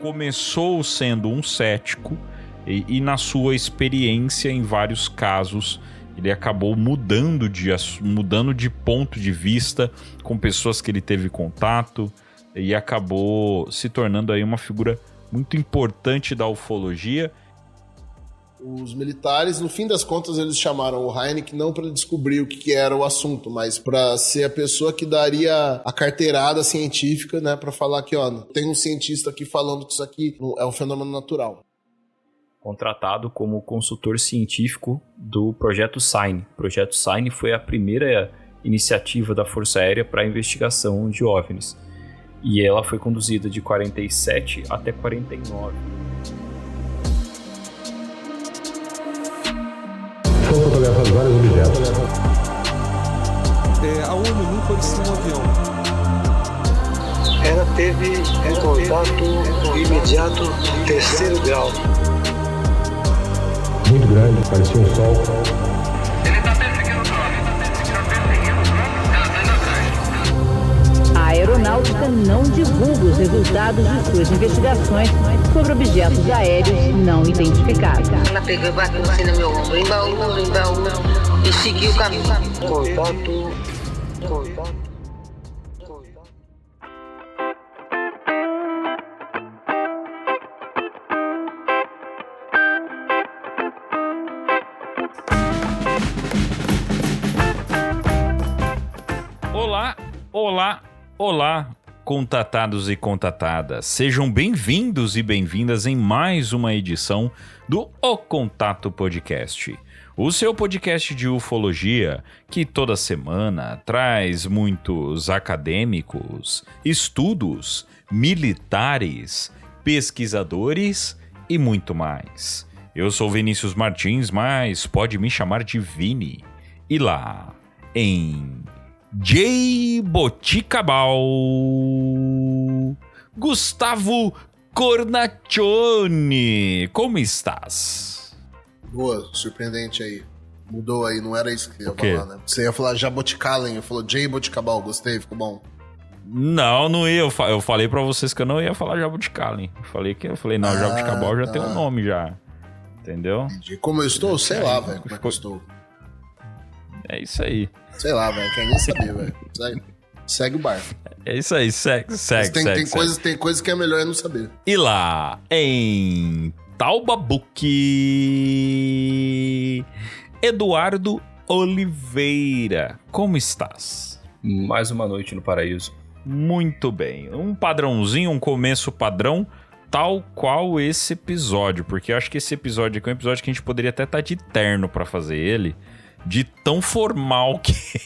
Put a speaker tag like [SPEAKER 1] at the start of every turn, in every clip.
[SPEAKER 1] começou sendo um cético e na sua experiência em vários casos ele acabou mudando de ponto de vista com pessoas que ele teve contato e acabou se tornando aí uma figura muito importante da ufologia.
[SPEAKER 2] Os militares, no fim das contas, eles chamaram o Hynek não para descobrir o que era o assunto, mas para ser a pessoa que daria a carteirada científica, né, para falar que, ó, tem um cientista aqui falando que isso aqui é um fenômeno natural.
[SPEAKER 3] Contratado como consultor científico do Projeto Sign. O Projeto Sign foi a primeira iniciativa da Força Aérea para a investigação de OVNIs. E ela foi conduzida de 47 até 49.
[SPEAKER 4] Foram fotografados vários objetos.
[SPEAKER 5] A ONU nunca disse um avião.
[SPEAKER 6] Ela teve um contato imediato terceiro grau.
[SPEAKER 4] Muito grande, parecia um sol.
[SPEAKER 7] Ele está perseguindo o drone, ela está indo atrás.
[SPEAKER 8] A aeronáutica não divulga os resultados de suas investigações sobre objetos aéreos não identificados.
[SPEAKER 9] Ela pegou e bateu assim no meu ombro, embaú, e seguiu o caminho.
[SPEAKER 6] Contato.
[SPEAKER 1] Olá, contatados e contatadas. Sejam bem-vindos e bem-vindas em mais uma edição do O Contato Podcast. O seu podcast de ufologia que toda semana traz muitos acadêmicos, estudos, militares, pesquisadores e muito mais. Eu sou Vinícius Martins, mas pode me chamar de Vini. E lá, em Jaboticabal, Gustavo Cornaccione, como estás?
[SPEAKER 2] Boa, surpreendente aí. Mudou aí, não era isso que eu ia falar, né? Você ia falar Jaboticalen, eu falou Jaboticabal, gostei, ficou bom.
[SPEAKER 1] Não ia. Eu falei pra vocês que eu não ia falar Jaboticalen. Eu falei, não, Jaboticabal já tem um nome já. Entendeu?
[SPEAKER 2] Entendi. Como eu estou? Sei lá, velho, como é que eu estou.
[SPEAKER 1] É isso aí.
[SPEAKER 2] Sei lá, velho, quero nem saber, velho. Segue o barco.
[SPEAKER 1] É isso aí, segue.
[SPEAKER 2] Tem coisas que é melhor não saber.
[SPEAKER 1] E lá, em Taubabuque, Eduardo Oliveira, como estás?
[SPEAKER 3] Mais uma noite no paraíso.
[SPEAKER 1] Muito bem. Um padrãozinho, um começo padrão, tal qual esse episódio. Porque eu acho que esse episódio aqui é um episódio que a gente poderia até estar de terno pra fazer ele. De tão formal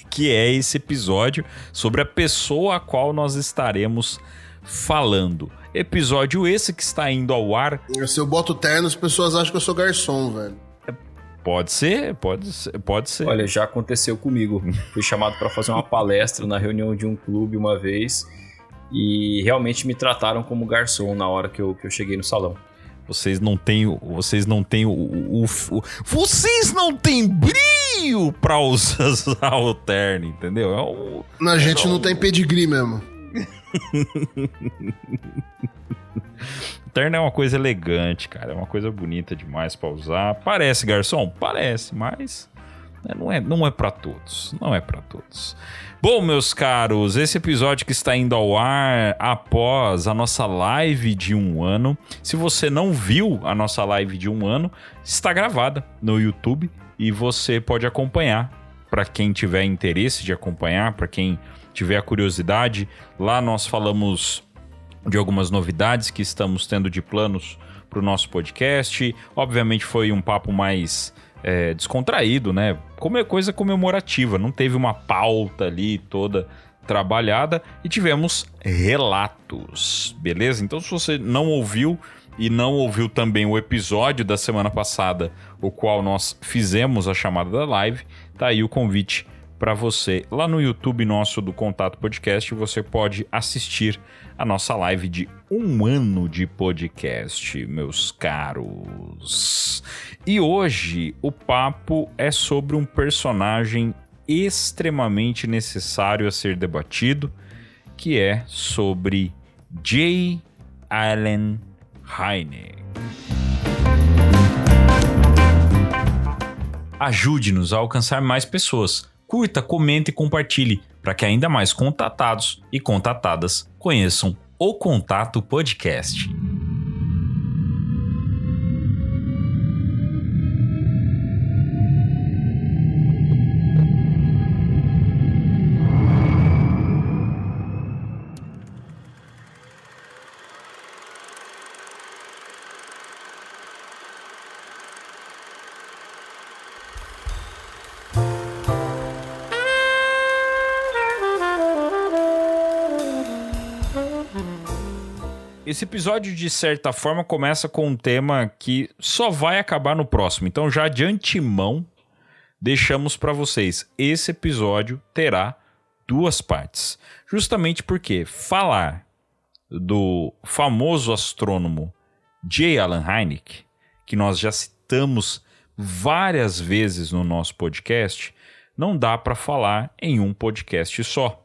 [SPEAKER 1] que é esse episódio sobre a pessoa a qual nós estaremos falando. Episódio esse que está indo ao ar.
[SPEAKER 2] Se eu boto terno, as pessoas acham que eu sou garçom, velho.
[SPEAKER 1] Pode ser.
[SPEAKER 3] Olha, já aconteceu comigo. Fui chamado para fazer uma palestra na reunião de um clube uma vez e realmente me trataram como garçom na hora que eu cheguei no salão.
[SPEAKER 1] Vocês não têm brilho pra usar o terno, entendeu?
[SPEAKER 2] A gente não tem pedigree mesmo.
[SPEAKER 1] O terno é uma coisa elegante, cara. É uma coisa bonita demais pra usar. Parece garçom? Parece, mas não é pra todos. Não é pra todos. Bom, meus caros, esse episódio que está indo ao ar após a nossa live de 1 ano. Se você não viu a nossa live de 1 ano, está gravada no YouTube e você pode acompanhar. Para quem tiver interesse de acompanhar, para quem tiver a curiosidade, lá nós falamos de algumas novidades que estamos tendo de planos para o nosso podcast. Obviamente foi um papo mais descontraído, né? Como é coisa comemorativa, não teve uma pauta ali toda trabalhada e tivemos relatos, beleza? Então se você não ouviu e não ouviu também o episódio da semana passada, o qual nós fizemos a chamada da live, tá aí o convite para você. Lá no YouTube nosso do Contato Podcast, você pode assistir a nossa live de 1 ano de podcast, meus caros. E hoje o papo é sobre um personagem extremamente necessário a ser debatido, que é sobre J. Allen Heineken. Ajude-nos a alcançar mais pessoas. Curta, comente e compartilhe para que ainda mais contatados e contatadas conheçam o Contato Podcast. Esse episódio, de certa forma, começa com um tema que só vai acabar no próximo. Então, já de antemão, deixamos para vocês. Esse episódio terá 2 partes. Justamente porque falar do famoso astrônomo J. Allen Hynek, que nós já citamos várias vezes no nosso podcast, não dá para falar em um podcast só.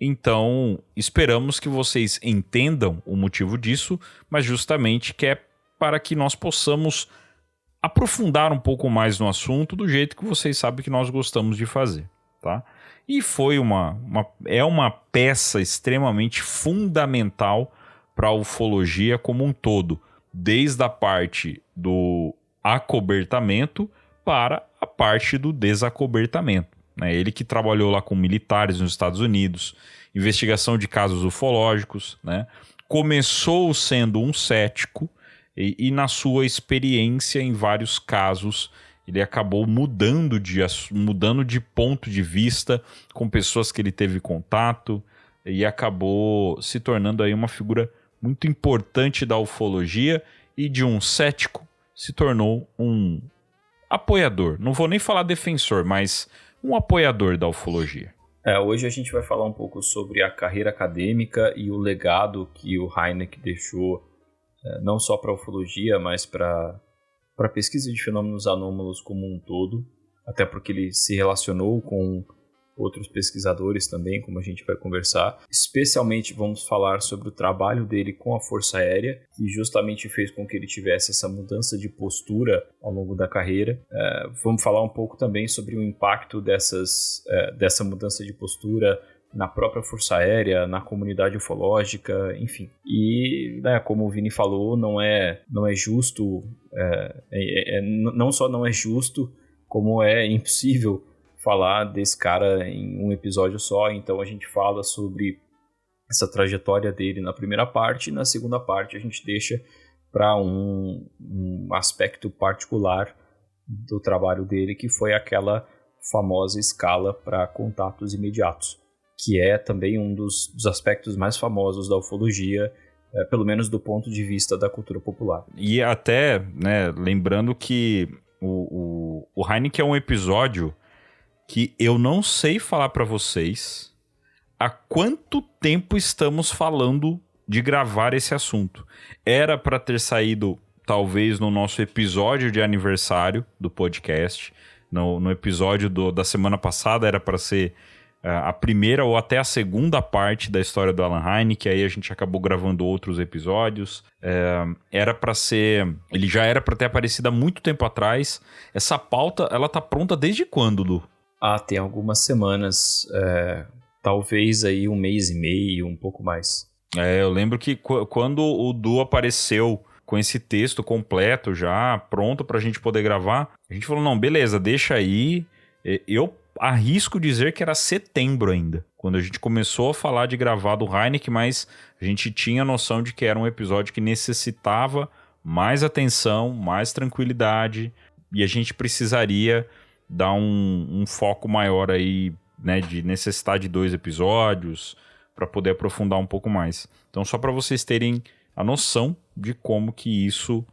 [SPEAKER 1] Então, esperamos que vocês entendam o motivo disso, mas justamente que é para que nós possamos aprofundar um pouco mais no assunto do jeito que vocês sabem que nós gostamos de fazer, tá? E foi é uma peça extremamente fundamental para a ufologia como um todo, desde a parte do acobertamento para a parte do desacobertamento. Ele que trabalhou lá com militares nos Estados Unidos, investigação de casos ufológicos, né? Começou sendo um cético e na sua experiência em vários casos ele acabou mudando de ponto de vista com pessoas que ele teve contato e acabou se tornando aí uma figura muito importante da ufologia, e de um cético se tornou um apoiador. Não vou nem falar defensor, mas um apoiador da ufologia.
[SPEAKER 3] Hoje a gente vai falar um pouco sobre a carreira acadêmica e o legado que o Hynek deixou, não só para a ufologia, mas para a pesquisa de fenômenos anômalos como um todo, até porque ele se relacionou com outros pesquisadores também, como a gente vai conversar. Especialmente vamos falar sobre o trabalho dele com a Força Aérea, que justamente fez com que ele tivesse essa mudança de postura ao longo da carreira. Vamos falar um pouco também sobre o impacto dessa mudança de postura na própria Força Aérea, na comunidade ufológica, enfim. E, como o Vini falou, não é justo, não só não é justo, como é impossível falar desse cara em um episódio só. Então a gente fala sobre essa trajetória dele na primeira parte, e na segunda parte a gente deixa para um aspecto particular do trabalho dele, que foi aquela famosa escala para contatos imediatos, que é também um dos aspectos mais famosos da ufologia, pelo menos do ponto de vista da cultura popular.
[SPEAKER 1] E até, lembrando que o Hynek é um episódio que eu não sei falar para vocês há quanto tempo estamos falando de gravar esse assunto. Era para ter saído, talvez, no nosso episódio de aniversário do podcast. No episódio da semana passada era para ser a primeira ou até a segunda parte da história do Allen Hynek, aí a gente acabou gravando outros episódios. Era para ser... Ele já era para ter aparecido há muito tempo atrás. Essa pauta, ela tá pronta desde quando, Lu?
[SPEAKER 3] Tem algumas semanas, talvez aí 1 mês e meio, um pouco mais.
[SPEAKER 1] Eu lembro que quando o Du apareceu com esse texto completo já, pronto pra gente poder gravar, a gente falou, não, beleza, deixa aí. Eu arrisco dizer que era setembro ainda, quando a gente começou a falar de gravar do Hynek, mas a gente tinha noção de que era um episódio que necessitava mais atenção, mais tranquilidade, e a gente precisaria dar um foco maior aí, de necessitar de 2 episódios para poder aprofundar um pouco mais. Então, só para vocês terem a noção de como que isso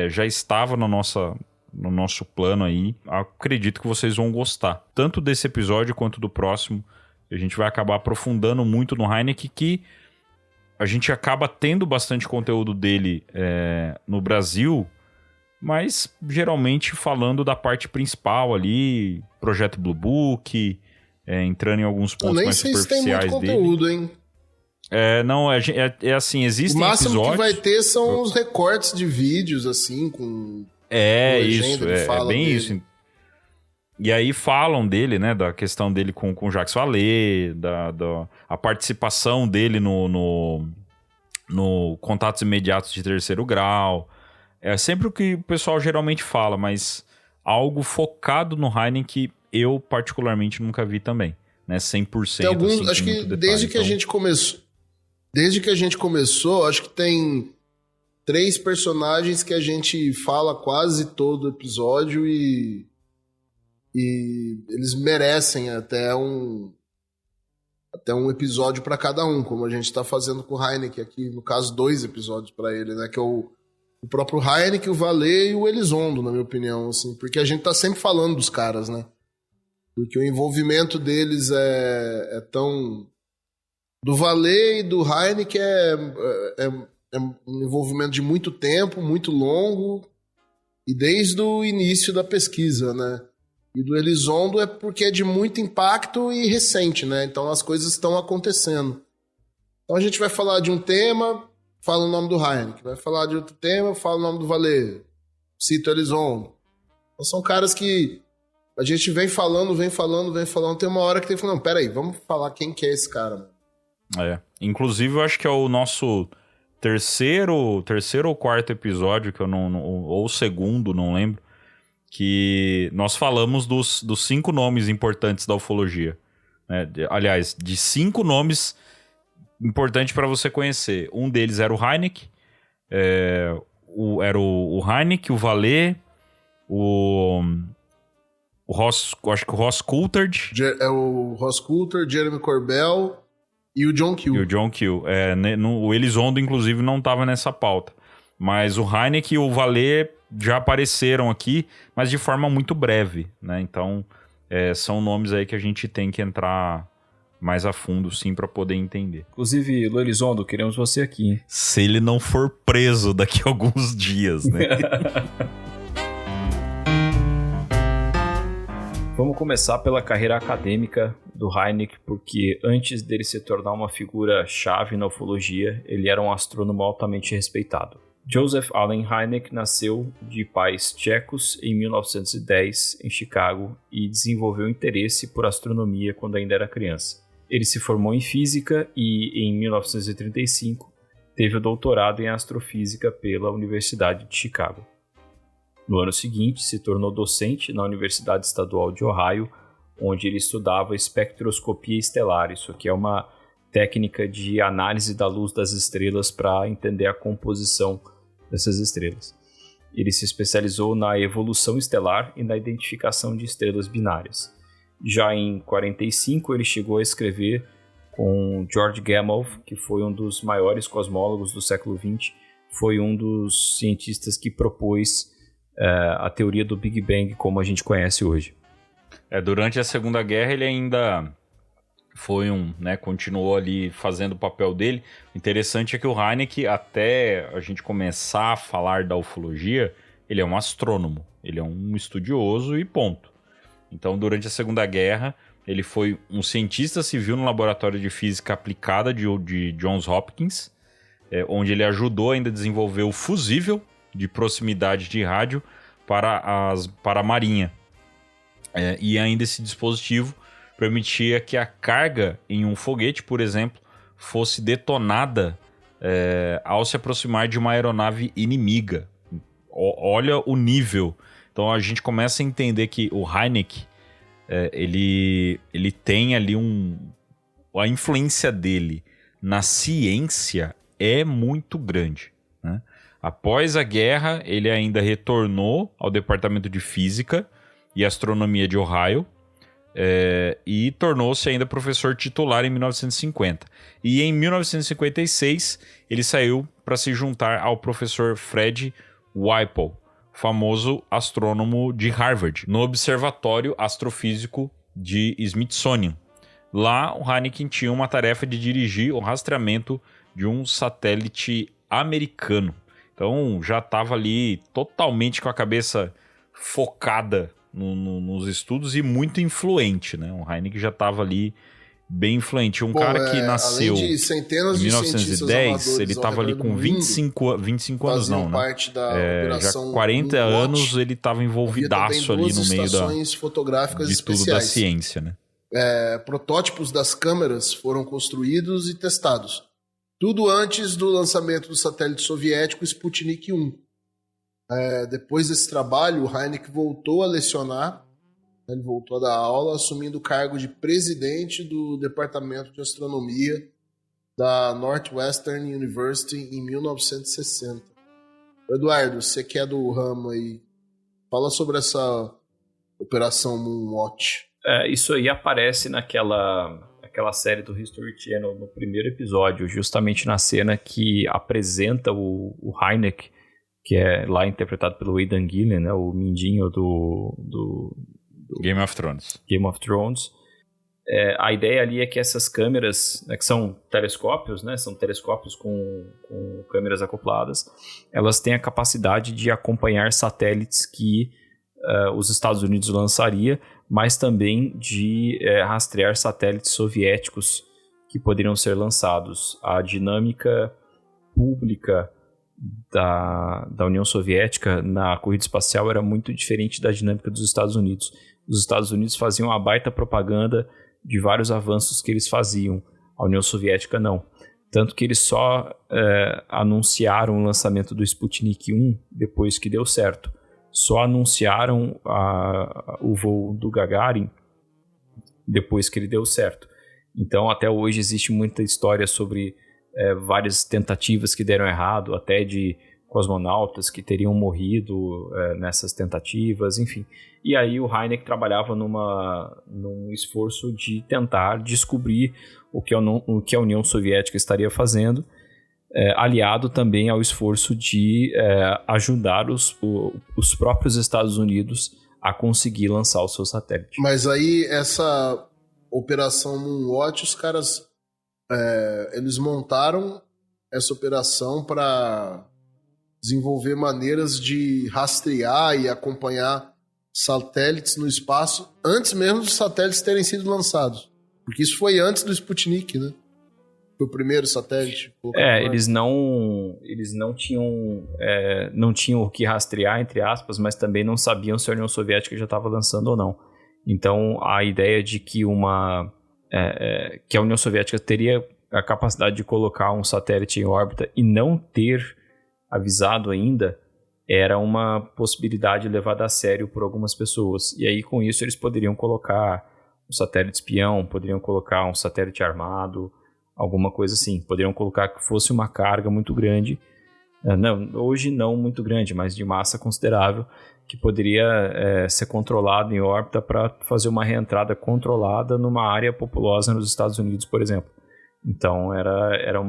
[SPEAKER 1] já estava no nosso plano aí. Acredito que vocês vão gostar, tanto desse episódio quanto do próximo. A gente vai acabar aprofundando muito no Hynek, que a gente acaba tendo bastante conteúdo dele no Brasil, mas geralmente falando da parte principal ali, Projeto Blue Book, entrando em alguns pontos mais superficiais dele.
[SPEAKER 2] Nem sei se tem muito conteúdo, hein?
[SPEAKER 1] É assim,
[SPEAKER 2] O
[SPEAKER 1] existem
[SPEAKER 2] máximo
[SPEAKER 1] episódios...
[SPEAKER 2] que vai ter são os recortes de vídeos, assim, com
[SPEAKER 1] isso,
[SPEAKER 2] legenda, ele fala
[SPEAKER 1] bem
[SPEAKER 2] dele.
[SPEAKER 1] isso. E aí falam dele, né, da questão dele com o Jacques Vallée, a participação dele no Contatos Imediatos de Terceiro Grau. É sempre o que o pessoal geralmente fala, mas algo focado no Heineken eu particularmente nunca vi também, né, 100%.
[SPEAKER 2] Tem alguns,
[SPEAKER 1] assim,
[SPEAKER 2] acho
[SPEAKER 1] com
[SPEAKER 2] que
[SPEAKER 1] muito
[SPEAKER 2] desde
[SPEAKER 1] detalhe,
[SPEAKER 2] que a gente começou, acho que tem 3 personagens que a gente fala quase todo episódio e eles merecem até um episódio para cada um, como a gente está fazendo com o Heineken aqui, no caso 2 episódios para ele, né, que é o próprio Heineken, o Vallée e o Elizondo, na minha opinião, assim, porque a gente tá sempre falando dos caras, né, porque o envolvimento deles é tão... Do Vallée e do Heineken é um envolvimento de muito tempo, muito longo, e desde o início da pesquisa, né? E do Elizondo é porque é de muito impacto e recente, né? Então as coisas estão acontecendo. Então a gente vai falar de um tema, fala o nome do Heineken. Vai falar de outro tema, fala o nome do Vallée. Cita o Elizondo. Então são caras que a gente vem falando. Tem uma hora que tem que falar, não, peraí, vamos falar quem que é esse cara, mano.
[SPEAKER 1] Inclusive eu acho que é o nosso terceiro ou quarto episódio, que eu ou segundo, não lembro, que nós falamos dos 5 nomes importantes da ufologia, né? Aliás, de 5 nomes importantes para você conhecer. Um deles era o Heineken, era o Heineken, o Vallée, o Ross, acho que o Ross Coulthard.
[SPEAKER 2] O Ross Coulthard, Jeremy Corbell e o John Keel.
[SPEAKER 1] O Elizondo, inclusive, não estava nessa pauta. Mas o Heineken e o Vallée já apareceram aqui, mas de forma muito breve, né? Então, são nomes aí que a gente tem que entrar mais a fundo, sim, para poder entender.
[SPEAKER 3] Inclusive, Lu Elizondo, queremos você aqui, hein?
[SPEAKER 1] Se ele não for preso daqui a alguns dias, né?
[SPEAKER 3] Vamos começar pela carreira acadêmica do Heineken, porque antes dele se tornar uma figura-chave na ufologia, ele era um astrônomo altamente respeitado. Joseph Allen Hynek nasceu de pais tchecos em 1910 em Chicago e desenvolveu interesse por astronomia quando ainda era criança. Ele se formou em física e, em 1935, teve o doutorado em astrofísica pela Universidade de Chicago. No ano seguinte, se tornou docente na Universidade Estadual de Ohio, onde ele estudava espectroscopia estelar. Isso aqui é uma técnica de análise da luz das estrelas para entender a composição dessas estrelas. Ele se especializou na evolução estelar e na identificação de estrelas binárias. Já em 1945, ele chegou a escrever com George Gamow, que foi um dos maiores cosmólogos do século XX, foi um dos cientistas que propôs a teoria do Big Bang como a gente conhece hoje.
[SPEAKER 1] Durante a Segunda Guerra ele ainda foi continuou ali fazendo o papel dele. O interessante é que o Heineken, até a gente começar a falar da ufologia, ele é um astrônomo, ele é um estudioso e ponto. Então, durante a Segunda Guerra, ele foi um cientista civil no Laboratório de Física Aplicada de Johns Hopkins, onde ele ajudou ainda a desenvolver o fusível de proximidade de rádio para a Marinha. E ainda esse dispositivo permitia que a carga em um foguete, por exemplo, fosse detonada ao se aproximar de uma aeronave inimiga. Olha o nível. Então a gente começa a entender que o Heineken, ele tem ali a influência dele na ciência é muito grande, né? Após a guerra, ele ainda retornou ao Departamento de Física e Astronomia de Ohio e tornou-se ainda professor titular em 1950. E em 1956, ele saiu para se juntar ao professor Fred Whipple, famoso astrônomo de Harvard, no Observatório Astrofísico de Smithsonian. Lá, o Heineken tinha uma tarefa de dirigir o rastreamento de um satélite americano. Então, já estava ali totalmente com a cabeça focada nos estudos e muito influente, né? O Heineken já estava ali bem influente. Um cara que nasceu
[SPEAKER 2] além de centenas
[SPEAKER 1] em
[SPEAKER 2] de cientistas
[SPEAKER 1] 1910,
[SPEAKER 2] amadores
[SPEAKER 1] ele estava ali com 25 anos, não, né?
[SPEAKER 2] parte da
[SPEAKER 1] Já
[SPEAKER 2] operação
[SPEAKER 1] 40
[SPEAKER 2] Moonwatch.
[SPEAKER 1] anos ele estava envolvidaço ali no meio
[SPEAKER 2] fotográficas
[SPEAKER 1] de estudo
[SPEAKER 2] especiais.
[SPEAKER 1] da ciência, né?
[SPEAKER 2] Protótipos das câmeras foram construídos e testados. Tudo antes do lançamento do satélite soviético Sputnik 1. Depois desse trabalho, o Hynek voltou a lecionar, ele voltou a dar aula, assumindo o cargo de presidente do Departamento de Astronomia da Northwestern University em 1960. Eduardo, você que é do ramo aí, fala sobre essa operação Moonwatch.
[SPEAKER 3] Isso aí aparece naquela série do History Channel no primeiro episódio, justamente na cena que apresenta o Hynek, que é lá interpretado pelo Aidan Gillen, né, o mindinho do
[SPEAKER 1] Game of Thrones.
[SPEAKER 3] A ideia ali é que essas câmeras, né, que são telescópios, né, são telescópios com câmeras acopladas, elas têm a capacidade de acompanhar satélites que os Estados Unidos lançaria, mas também de rastrear satélites soviéticos que poderiam ser lançados. A dinâmica pública da União Soviética na corrida espacial era muito diferente da dinâmica dos Estados Unidos. Os Estados Unidos faziam uma baita propaganda de vários avanços que eles faziam. A União Soviética não. Tanto que eles só anunciaram o lançamento do Sputnik 1 depois que deu certo. Só anunciaram o voo do Gagarin depois que ele deu certo. Então, até hoje existe muita história sobre várias tentativas que deram errado, até de cosmonautas que teriam morrido nessas tentativas, enfim. E aí o Hynek trabalhava num esforço de tentar descobrir o que a União Soviética estaria fazendo, aliado também ao esforço de ajudar os próprios Estados Unidos a conseguir lançar o seu satélite.
[SPEAKER 2] Mas aí essa operação Moonwatch, os caras eles montaram essa operação para desenvolver maneiras de rastrear e acompanhar satélites no espaço antes mesmo dos satélites terem sido lançados. Porque isso foi antes do Sputnik, né? Foi o primeiro satélite.
[SPEAKER 3] Eles não tinham o que rastrear, entre aspas, mas também não sabiam se a União Soviética já estava lançando ou não. Então, a ideia de que que a União Soviética teria a capacidade de colocar um satélite em órbita e não ter avisado ainda era uma possibilidade levada a sério por algumas pessoas. E aí, com isso, eles poderiam colocar um satélite espião, poderiam colocar um satélite armado, alguma coisa assim. Poderiam colocar que fosse uma carga muito grande, hoje não muito grande, mas de massa considerável, que poderia ser controlado em órbita para fazer uma reentrada controlada numa área populosa nos Estados Unidos, por exemplo. Então era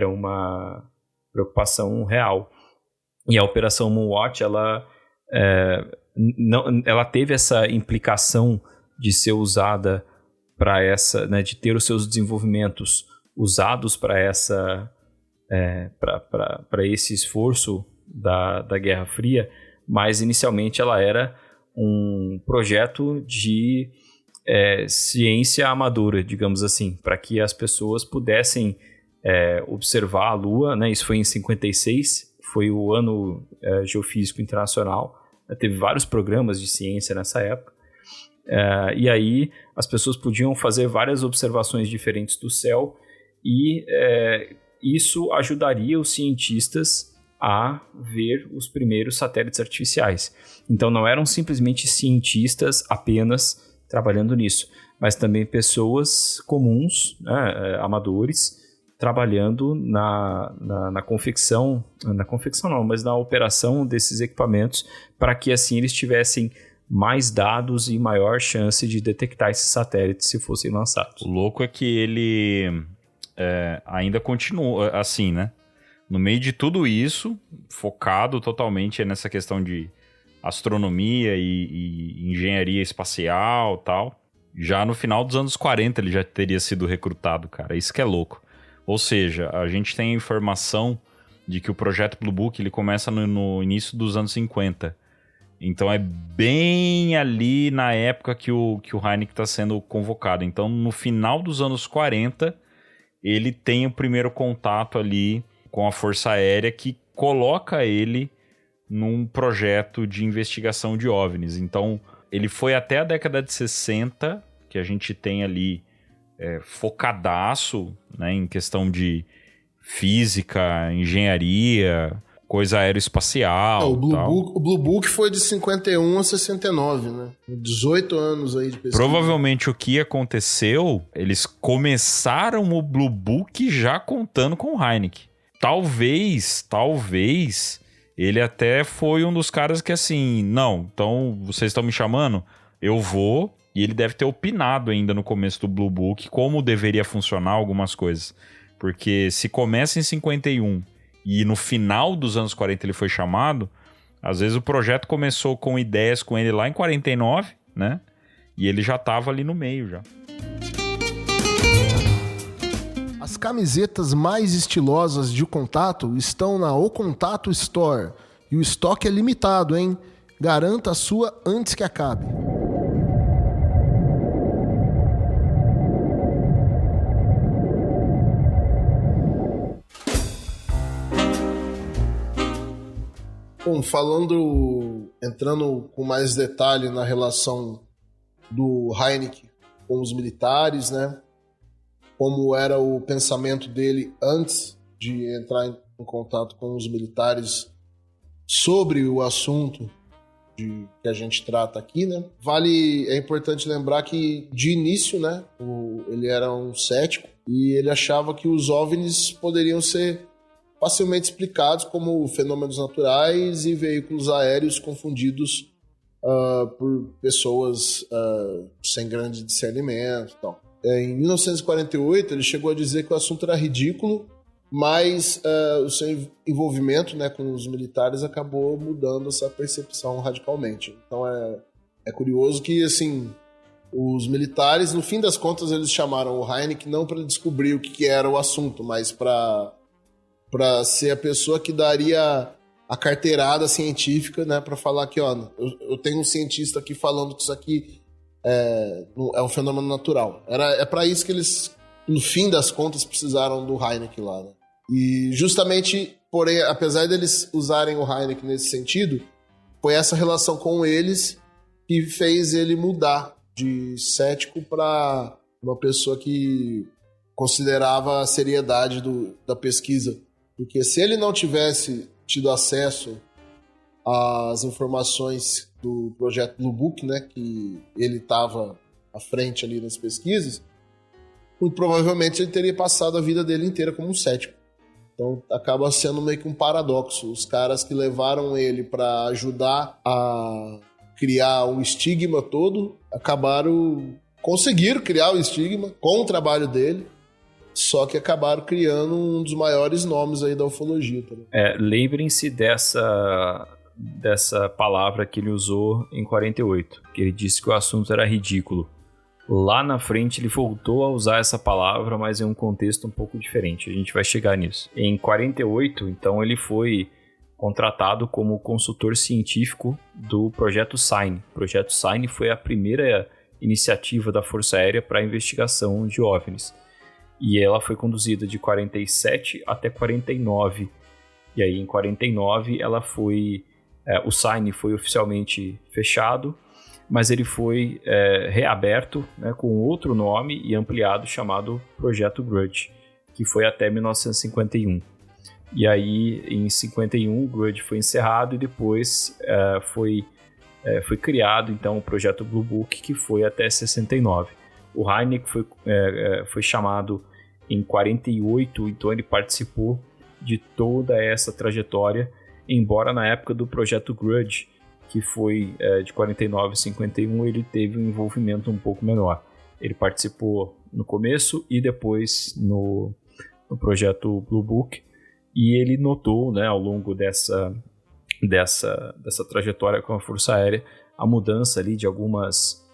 [SPEAKER 3] uma preocupação real. E a Operação Moonwatch ela teve essa implicação de ser usada para de ter os seus desenvolvimentos usados para esse esforço da Guerra Fria, mas inicialmente ela era um projeto de ciência amadora, digamos assim, para que as pessoas pudessem observar a Lua, né? Isso foi em 56, foi o ano geofísico internacional, teve vários programas de ciência nessa época, e aí as pessoas podiam fazer várias observações diferentes do céu e isso ajudaria os cientistas a ver os primeiros satélites artificiais. Então não eram simplesmente cientistas apenas trabalhando nisso, mas também pessoas comuns, amadores, trabalhando na confecção não, mas na operação desses equipamentos, para que assim eles tivessem mais dados e maior chance de detectar esses satélites se fossem lançados.
[SPEAKER 1] O louco é que ele ainda continua assim, né? No meio de tudo isso, focado totalmente nessa questão de astronomia e engenharia espacial e tal. Já no final dos anos 40 ele já teria sido recrutado, cara. Isso que é louco. Ou seja, a gente tem a informação de que o projeto Blue Book ele começa no início dos anos 50. Então é bem ali na época que o Hynek está sendo convocado. Então no final dos anos 40, ele tem o primeiro contato ali com a Força Aérea que coloca ele num projeto de investigação de OVNIs. Então ele foi até a década de 60, que a gente tem ali focadaço, né, em questão de física, engenharia, coisa aeroespacial.
[SPEAKER 2] O Blue Book foi de 51 a 69, né? 18 anos aí de pesquisa.
[SPEAKER 1] Provavelmente o que aconteceu, eles começaram o Blue Book já contando com o Hynek. Talvez, ele até foi um dos caras que assim, não, então vocês estão me chamando, eu vou, e ele deve ter opinado ainda no começo do Blue Book como deveria funcionar algumas coisas. Porque se começa em 51 e no final dos anos 40 ele foi chamado, às vezes o projeto começou com ideias com ele lá em 49, né? E ele já estava ali no meio já.
[SPEAKER 2] As camisetas mais estilosas de O Contato estão na O Contato Store. E o estoque é limitado, hein? Garanta a sua antes que acabe. Bom, entrando com mais detalhe na relação do Hynek com os militares, né? Como era o pensamento dele antes de entrar em contato com os militares sobre o assunto que a gente trata aqui, né? É importante lembrar que de início, né, ele era um cético e ele achava que os OVNIs poderiam ser facilmente explicados como fenômenos naturais e veículos aéreos confundidos por pessoas sem grande discernimento e tal. Em 1948, ele chegou a dizer que o assunto era ridículo, mas o seu envolvimento, né, com os militares acabou mudando essa percepção radicalmente. Então é curioso que, assim, os militares, no fim das contas, eles chamaram o Hynek não para descobrir o que era o assunto, mas para ser a pessoa que daria a carteirada científica, né, para falar que, ó, eu tenho um cientista aqui falando que isso aqui é um fenômeno natural. É para isso que eles, no fim das contas, precisaram do Hynek lá, né? E justamente, porém, apesar deles usarem o Hynek nesse sentido, foi essa relação com eles que fez ele mudar de cético para uma pessoa que considerava a seriedade da pesquisa. Porque se ele não tivesse tido acesso às informações do projeto Blue Book, né, que ele estava à frente ali nas pesquisas, muito provavelmente ele teria passado a vida dele inteira como um cético. Então acaba sendo meio que um paradoxo. Os caras que levaram ele para ajudar a criar um estigma todo, conseguiram criar o estigma com o trabalho dele, só que acabaram criando um dos maiores nomes aí da ufologia. Tá?
[SPEAKER 3] Lembrem-se dessa palavra que ele usou em 48, que ele disse que o assunto era ridículo. Lá na frente ele voltou a usar essa palavra, mas em um contexto um pouco diferente. A gente vai chegar nisso. Em 48, então, ele foi contratado como consultor científico do Projeto Sign. O Projeto Sign foi a primeira iniciativa da Força Aérea para a investigação de OVNIs. E ela foi conduzida de 47 até 49. E aí, em 49, o Sign foi oficialmente fechado, mas ele foi reaberto, né, com outro nome e ampliado, chamado Projeto Grudge, que foi até 1951. E aí, em 51, o Grudge foi encerrado e depois foi criado, então, o Projeto Blue Book, que foi até 69. O Hynek foi chamado em 48, então ele participou de toda essa trajetória, embora na época do Projeto Grudge, que foi de 49 a 51, ele teve um envolvimento um pouco menor. Ele participou no começo e depois no Projeto Blue Book, e ele notou, né, ao longo dessa trajetória com a Força Aérea, a mudança ali de algumas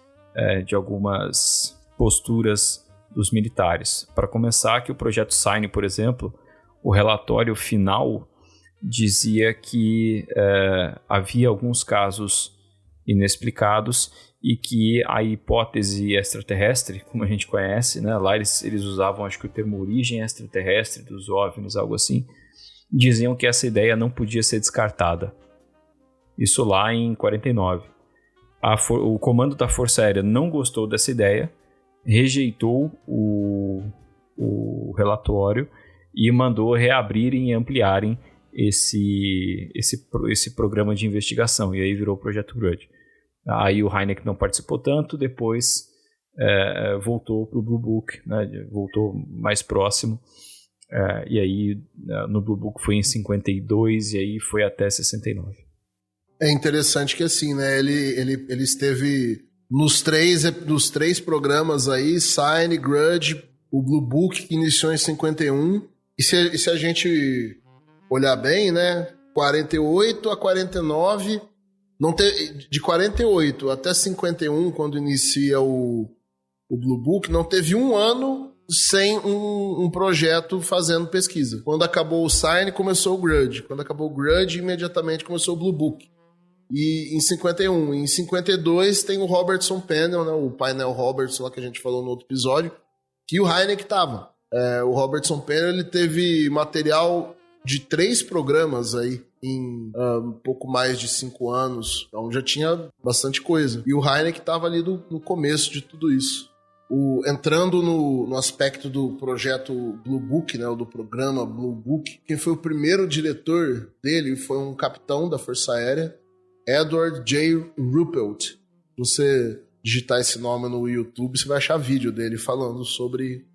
[SPEAKER 3] posturas dos militares. Para começar, que o Projeto Sign, por exemplo, o relatório final dizia que havia alguns casos inexplicados e que a hipótese extraterrestre, como a gente conhece, né, lá eles usavam, acho que o termo origem extraterrestre dos OVNIs, algo assim, diziam que essa ideia não podia ser descartada. Isso lá em 49. O comando da Força Aérea não gostou dessa ideia, rejeitou o relatório e mandou reabrirem e ampliarem esse programa de investigação, e aí virou o Projeto Grudge. Aí o Hynek não participou tanto, depois voltou para o Blue Book, né, voltou mais próximo, e aí no Blue Book foi em 52 e aí foi até 69.
[SPEAKER 2] É interessante que assim, né, ele esteve nos três programas aí, Sign, Grudge, o Blue Book, que iniciou em 51, e se a gente olhar bem, né, 48 a 49, de 48 até 51, quando inicia o Blue Book, não teve um ano sem um projeto fazendo pesquisa. Quando acabou o Sign, começou o Grudge. Quando acabou o Grudge, imediatamente começou o Blue Book. E em 51, em 52 tem o Robertson Panel, né, o painel Robertson, lá que a gente falou no outro episódio, que o Hynek estava. O Robertson Panel, ele teve material de 3 programas aí em um pouco mais de 5 anos, então já tinha bastante coisa. E o Hynek estava ali no começo de tudo isso. Entrando no aspecto do projeto Blue Book, né, do programa Blue Book, quem foi o primeiro diretor dele foi um capitão da Força Aérea, Edward J. Ruppelt. Se você digitar esse nome no YouTube, você vai achar vídeo dele falando sobre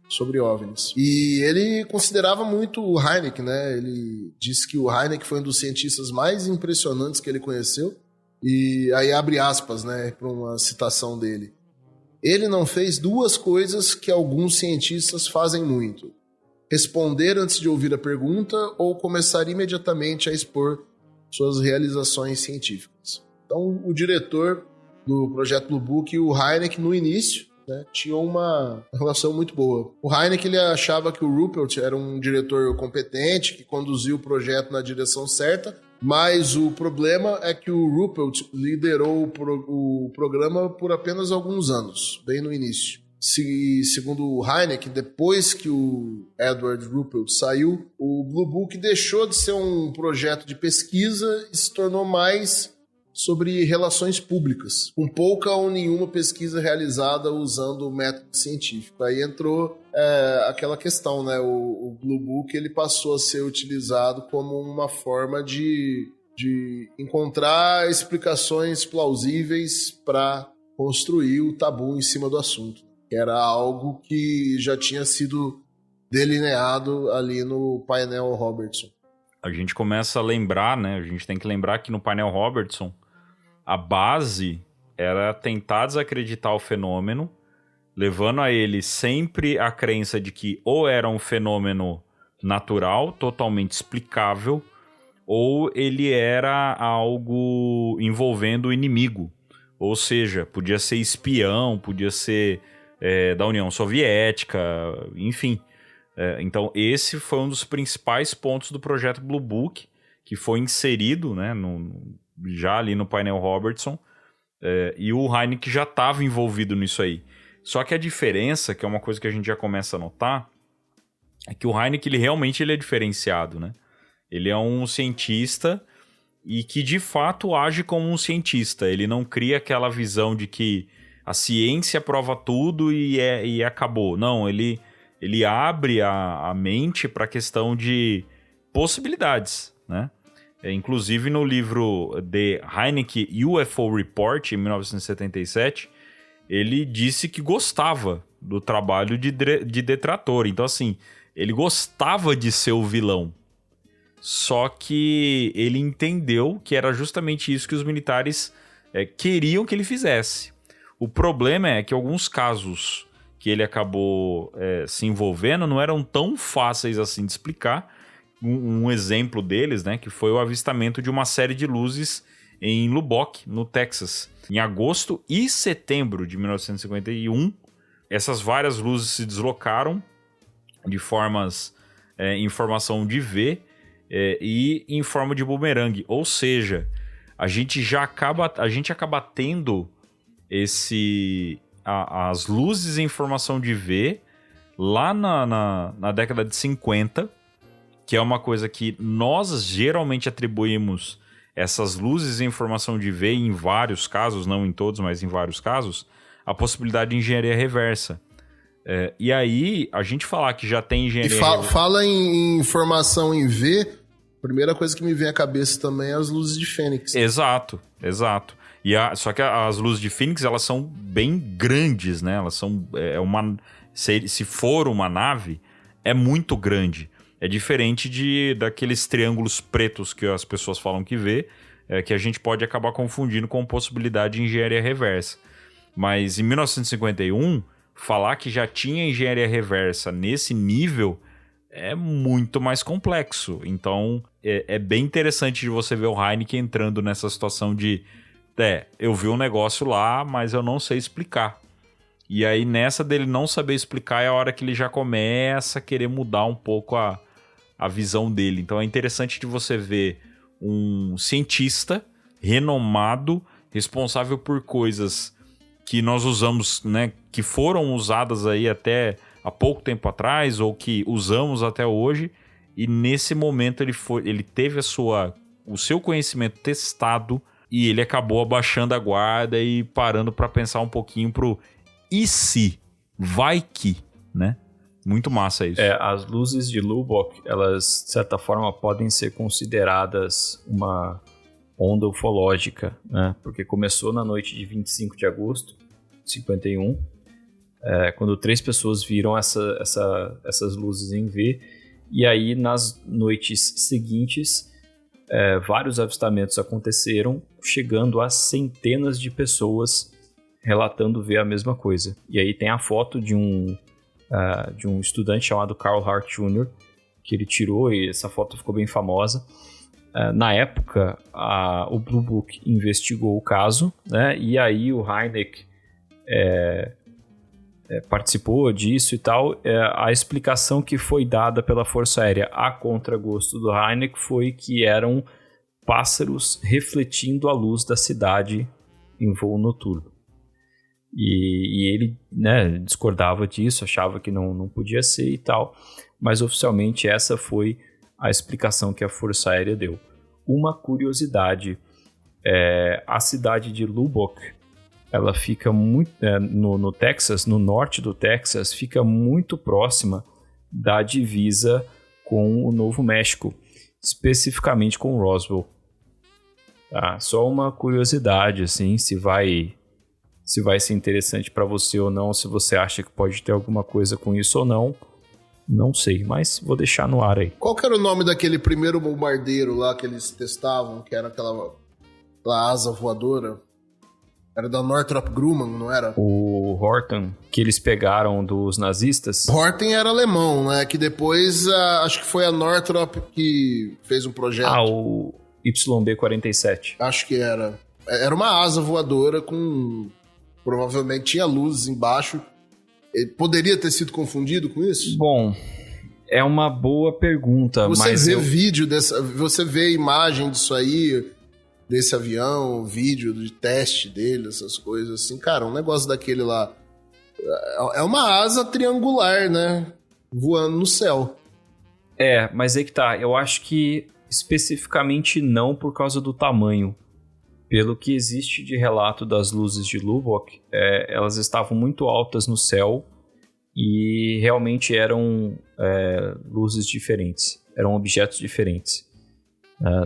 [SPEAKER 2] OVNIs. E ele considerava muito o Hynek, né? Ele disse que o Hynek foi um dos cientistas mais impressionantes que ele conheceu. E aí abre aspas, né, para uma citação dele. Ele não fez 2 coisas que alguns cientistas fazem muito: responder antes de ouvir a pergunta ou começar imediatamente a expor suas realizações científicas. Então, o diretor do projeto Blue Book, o Hynek, no início, né, tinha uma relação muito boa. O Hynek, ele achava que o Ruppelt era um diretor competente, que conduziu o projeto na direção certa, mas o problema é que o Ruppelt liderou o programa por apenas alguns anos, bem no início. Segundo o Hynek, depois que o Edward Ruppelt saiu, o Blue Book deixou de ser um projeto de pesquisa e se tornou mais sobre relações públicas, com pouca ou nenhuma pesquisa realizada usando o método científico. Aí entrou aquela questão, né? O Blue Book, ele passou a ser utilizado como uma forma de encontrar explicações plausíveis para construir o tabu em cima do assunto, que era algo que já tinha sido delineado ali no painel Robertson.
[SPEAKER 1] A gente começa a lembrar, né? A gente tem que lembrar que no painel Robertson, a base era tentar desacreditar o fenômeno, levando a ele sempre a crença de que ou era um fenômeno natural, totalmente explicável, ou ele era algo envolvendo o inimigo. Ou seja, podia ser espião, podia ser da União Soviética, enfim. Então, esse foi um dos principais pontos do projeto Blue Book, que foi inserido, né, já ali no painel Robertson, e o Hynek já estava envolvido nisso aí. Só que a diferença, que é uma coisa que a gente já começa a notar, é que o Hynek ele realmente é diferenciado, né? Ele é um cientista e que de fato age como um cientista. Ele não cria aquela visão de que a ciência prova tudo e acabou. Não, ele abre a mente para a questão de possibilidades, né? Inclusive no livro The Hynek UFO Report, em 1977, ele disse que gostava do trabalho de detrator. Então, assim, ele gostava de ser o vilão. Só que ele entendeu que era justamente isso que os militares queriam que ele fizesse. O problema é que alguns casos que ele acabou se envolvendo não eram tão fáceis assim de explicar. Um exemplo deles, né, que foi o avistamento de uma série de luzes em Lubbock, no Texas. Em agosto e setembro de 1951, essas várias luzes se deslocaram de formas em formação de V e em forma de bumerangue. Ou seja, a gente acaba tendo as luzes em formação de V lá na década de 50, que é uma coisa que nós geralmente atribuímos essas luzes em formação de V, em vários casos, não em todos, mas em vários casos, a possibilidade de engenharia reversa. E aí, a gente falar que já tem engenharia reversa...
[SPEAKER 2] Fala em formação em V, a primeira coisa que me vem à cabeça também é as luzes de Fênix.
[SPEAKER 1] Exato. Só que as luzes de Fênix, elas são bem grandes, né? Elas são... se for uma nave, é muito grande. É diferente daqueles triângulos pretos que as pessoas falam que vê, que a gente pode acabar confundindo com possibilidade de engenharia reversa. Mas em 1951, falar que já tinha engenharia reversa nesse nível é muito mais complexo. Então, é bem interessante de você ver o Hynek entrando nessa situação de... eu vi um negócio lá, mas eu não sei explicar. E aí, nessa dele não saber explicar, é a hora que ele já começa a querer mudar um pouco a visão dele. Então, é interessante de você ver um cientista renomado, responsável por coisas que nós usamos, né, que foram usadas aí até há pouco tempo atrás, ou que usamos até hoje, e nesse momento ele teve o seu conhecimento testado, e ele acabou abaixando a guarda e parando para pensar um pouquinho pro e se? Vai que, né? Muito massa isso.
[SPEAKER 3] As luzes de Lubbock, elas, de certa forma, podem ser consideradas uma onda ufológica, né? Porque começou na noite de 25 de agosto de 51, quando 3 pessoas viram essas luzes em V, e aí nas noites seguintes vários avistamentos aconteceram, chegando a centenas de pessoas relatando ver a mesma coisa. E aí tem a foto de um estudante chamado Carl Hart Jr., que ele tirou, e essa foto ficou bem famosa. Na época, o Blue Book investigou o caso, né? E aí o Hynek participou disso e tal. A explicação que foi dada pela Força Aérea a contragosto do Hynek foi que eram pássaros refletindo a luz da cidade em voo noturno. E ele, né, discordava disso, achava que não podia ser e tal, mas oficialmente essa foi a explicação que a Força Aérea deu. Uma curiosidade, a cidade de Lubbock, ela fica muito no Texas, no norte do Texas, fica muito próxima da divisa com o Novo México, especificamente com Roswell. Tá? Só uma curiosidade, assim, se vai ser interessante para você ou não, se você acha que pode ter alguma coisa com isso ou não sei, mas vou deixar no ar aí.
[SPEAKER 2] Qual que era o nome daquele primeiro bombardeiro lá que eles testavam, que era aquela asa voadora? Era da Northrop Grumman, não era?
[SPEAKER 3] O Horten, que eles pegaram dos nazistas.
[SPEAKER 2] Horten era alemão, né? Que depois, acho que foi a Northrop que fez um projeto.
[SPEAKER 3] O YB-47.
[SPEAKER 2] Acho que era. Era uma asa voadora com... Provavelmente tinha luzes embaixo. Ele poderia ter sido confundido com isso?
[SPEAKER 3] Bom, é uma boa pergunta.
[SPEAKER 2] Você vê imagem disso aí, desse avião, vídeo de teste dele, essas coisas assim. Cara, um negócio daquele lá. É uma asa triangular, né? Voando no céu.
[SPEAKER 3] Mas aí que tá. Eu acho que especificamente não por causa do tamanho. Pelo que existe de relato das luzes de Lubbock, elas estavam muito altas no céu e realmente eram luzes diferentes, eram objetos diferentes.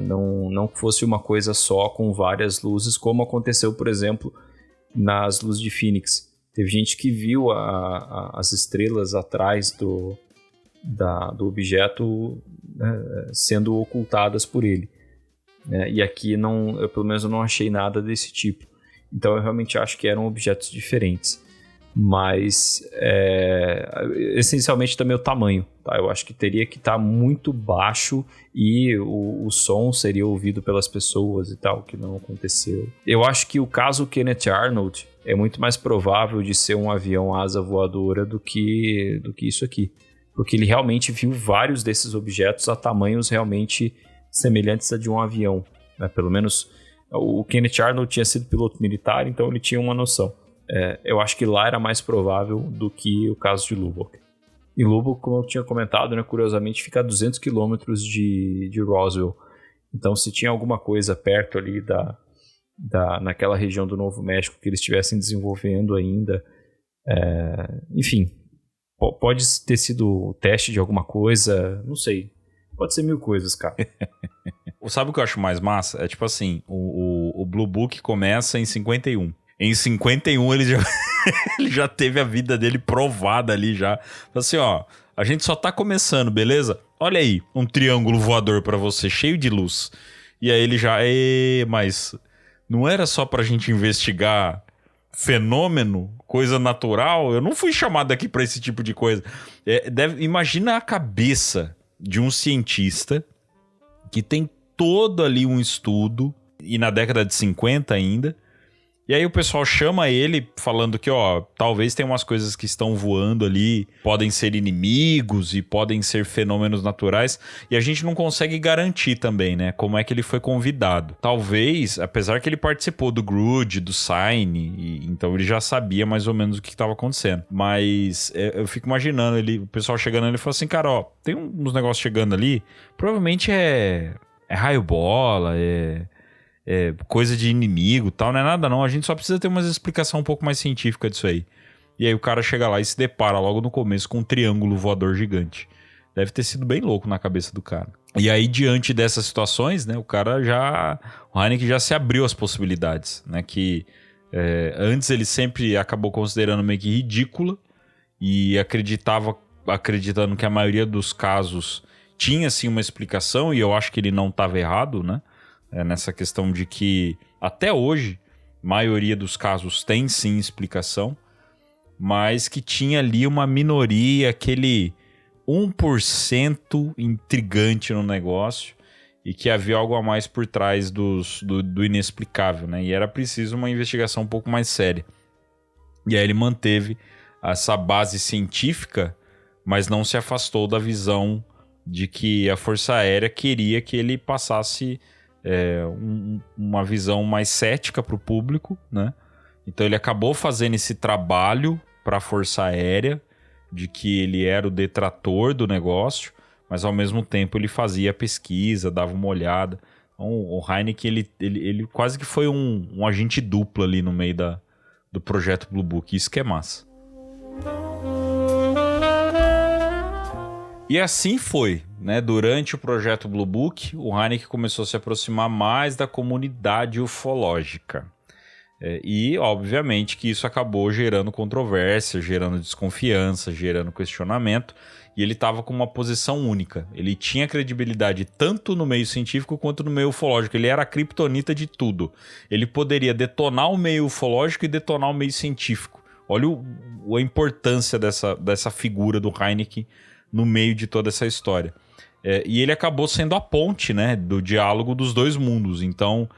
[SPEAKER 3] Não fosse uma coisa só com várias luzes, como aconteceu, por exemplo, nas luzes de Phoenix. Teve gente que viu as estrelas atrás do objeto, né, sendo ocultadas por ele. E aqui eu pelo menos não achei nada desse tipo. Então eu realmente acho que eram objetos diferentes. Mas essencialmente também o tamanho, tá? Eu acho que teria que estar muito baixo e o som seria ouvido pelas pessoas e tal, que não aconteceu. Eu acho que o caso Kenneth Arnold é muito mais provável de ser um avião asa voadora do que isso aqui. porque ele realmente viu vários desses objetos a tamanhos realmente semelhantes a de um avião, né? Pelo menos o Kenneth Arnold tinha sido piloto militar, então ele tinha uma noção. Eu acho que lá era mais provável do que o caso de Lubbock. E Lubbock, como eu tinha comentado, né, curiosamente fica a 200 quilômetros de Roswell. Então, se tinha alguma coisa perto ali naquela região do Novo México que eles estivessem desenvolvendo ainda, enfim, pode ter sido o teste de alguma coisa, não sei. Pode ser 1000 coisas, cara.
[SPEAKER 1] Sabe o que eu acho mais massa? É tipo assim, o Blue Book começa em 51. Em 51 ele já teve a vida dele provada ali já. Assim, ó, a gente só tá começando, beleza? Olha aí, um triângulo voador pra você, cheio de luz. E aí ele já, mas não era só pra gente investigar fenômeno, coisa natural? Eu não fui chamado aqui pra esse tipo de coisa. Imagina a cabeça de um cientista que tem todo ali um estudo, e na década de 50 ainda, e aí o pessoal chama ele falando que, ó, talvez tenha umas coisas que estão voando ali, podem ser inimigos e podem ser fenômenos naturais, e a gente não consegue garantir também, né, como é que ele foi convidado. Talvez, apesar que ele participou do Grudge, do Sign, então ele já sabia mais ou menos o que estava acontecendo. Mas eu fico imaginando o pessoal chegando ali e falou assim, cara, ó, tem uns negócios chegando ali, provavelmente é raio-bola, coisa de inimigo e tal, não é nada não, a gente só precisa ter uma explicação um pouco mais científica disso aí. E aí o cara chega lá e se depara logo no começo com um triângulo voador gigante. Deve ter sido bem louco na cabeça do cara. E aí, diante dessas situações, né, o Hynek já se abriu às possibilidades, né, que antes ele sempre acabou considerando meio que ridícula e acreditando que a maioria dos casos tinha sim uma explicação, e eu acho que ele não estava errado, né? Nessa questão de que, até hoje, a maioria dos casos tem sim explicação, mas que tinha ali uma minoria, aquele 1% intrigante no negócio, e que havia algo a mais por trás do inexplicável, né? E era preciso uma investigação um pouco mais séria. E aí ele manteve essa base científica, mas não se afastou da visão de que a Força Aérea queria que ele passasse uma visão mais cética para o público, né? Então ele acabou fazendo esse trabalho para a Força Aérea, de que ele era o detrator do negócio, mas ao mesmo tempo ele fazia a pesquisa, dava uma olhada. Então, o Hynek, ele quase que foi um agente duplo ali no meio do projeto Blue Book. Isso que é massa. E assim foi, né? Durante o projeto Blue Book, o Hynek começou a se aproximar mais da comunidade ufológica. E, obviamente, que isso acabou gerando controvérsia, gerando desconfiança, gerando questionamento. E ele estava com uma posição única. Ele tinha credibilidade tanto no meio científico quanto no meio ufológico. Ele era a criptonita de tudo. Ele poderia detonar o meio ufológico e detonar o meio científico. Olha a importância dessa figura do Hynek no meio de toda essa história. E ele acabou sendo a ponte, né, do diálogo dos dois mundos. Então,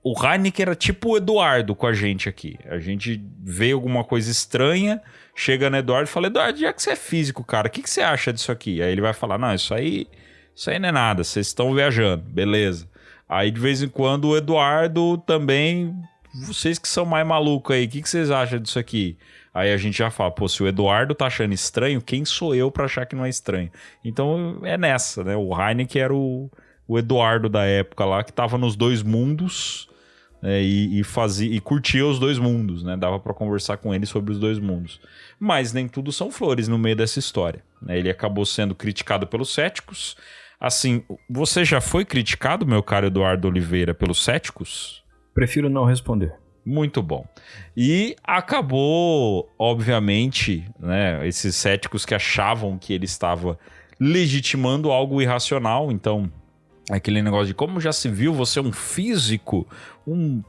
[SPEAKER 1] o Hynek era tipo o Eduardo com a gente aqui. A gente vê alguma coisa estranha, chega no Eduardo e fala: Eduardo, já que você é físico, cara, o que você acha disso aqui? Aí ele vai falar: não, isso aí não é nada, vocês estão viajando, beleza. Aí de vez em quando o Eduardo também, vocês que são mais malucos aí, o que vocês acham disso aqui? Aí a gente já fala: pô, se o Eduardo tá achando estranho, quem sou eu pra achar que não é estranho? Então é nessa, né? O Hynek era o Eduardo da época lá, que tava nos dois mundos, e curtia os dois mundos, né? Dava pra conversar com ele sobre os dois mundos. Mas nem tudo são flores no meio dessa história, né? Ele acabou sendo criticado pelos céticos. Assim, você já foi criticado, meu caro Eduardo Oliveira, pelos céticos?
[SPEAKER 3] Prefiro não responder.
[SPEAKER 1] Muito bom. E acabou, obviamente, né, esses céticos que achavam que ele estava legitimando algo irracional. Então, aquele negócio de como já se viu você é um físico, um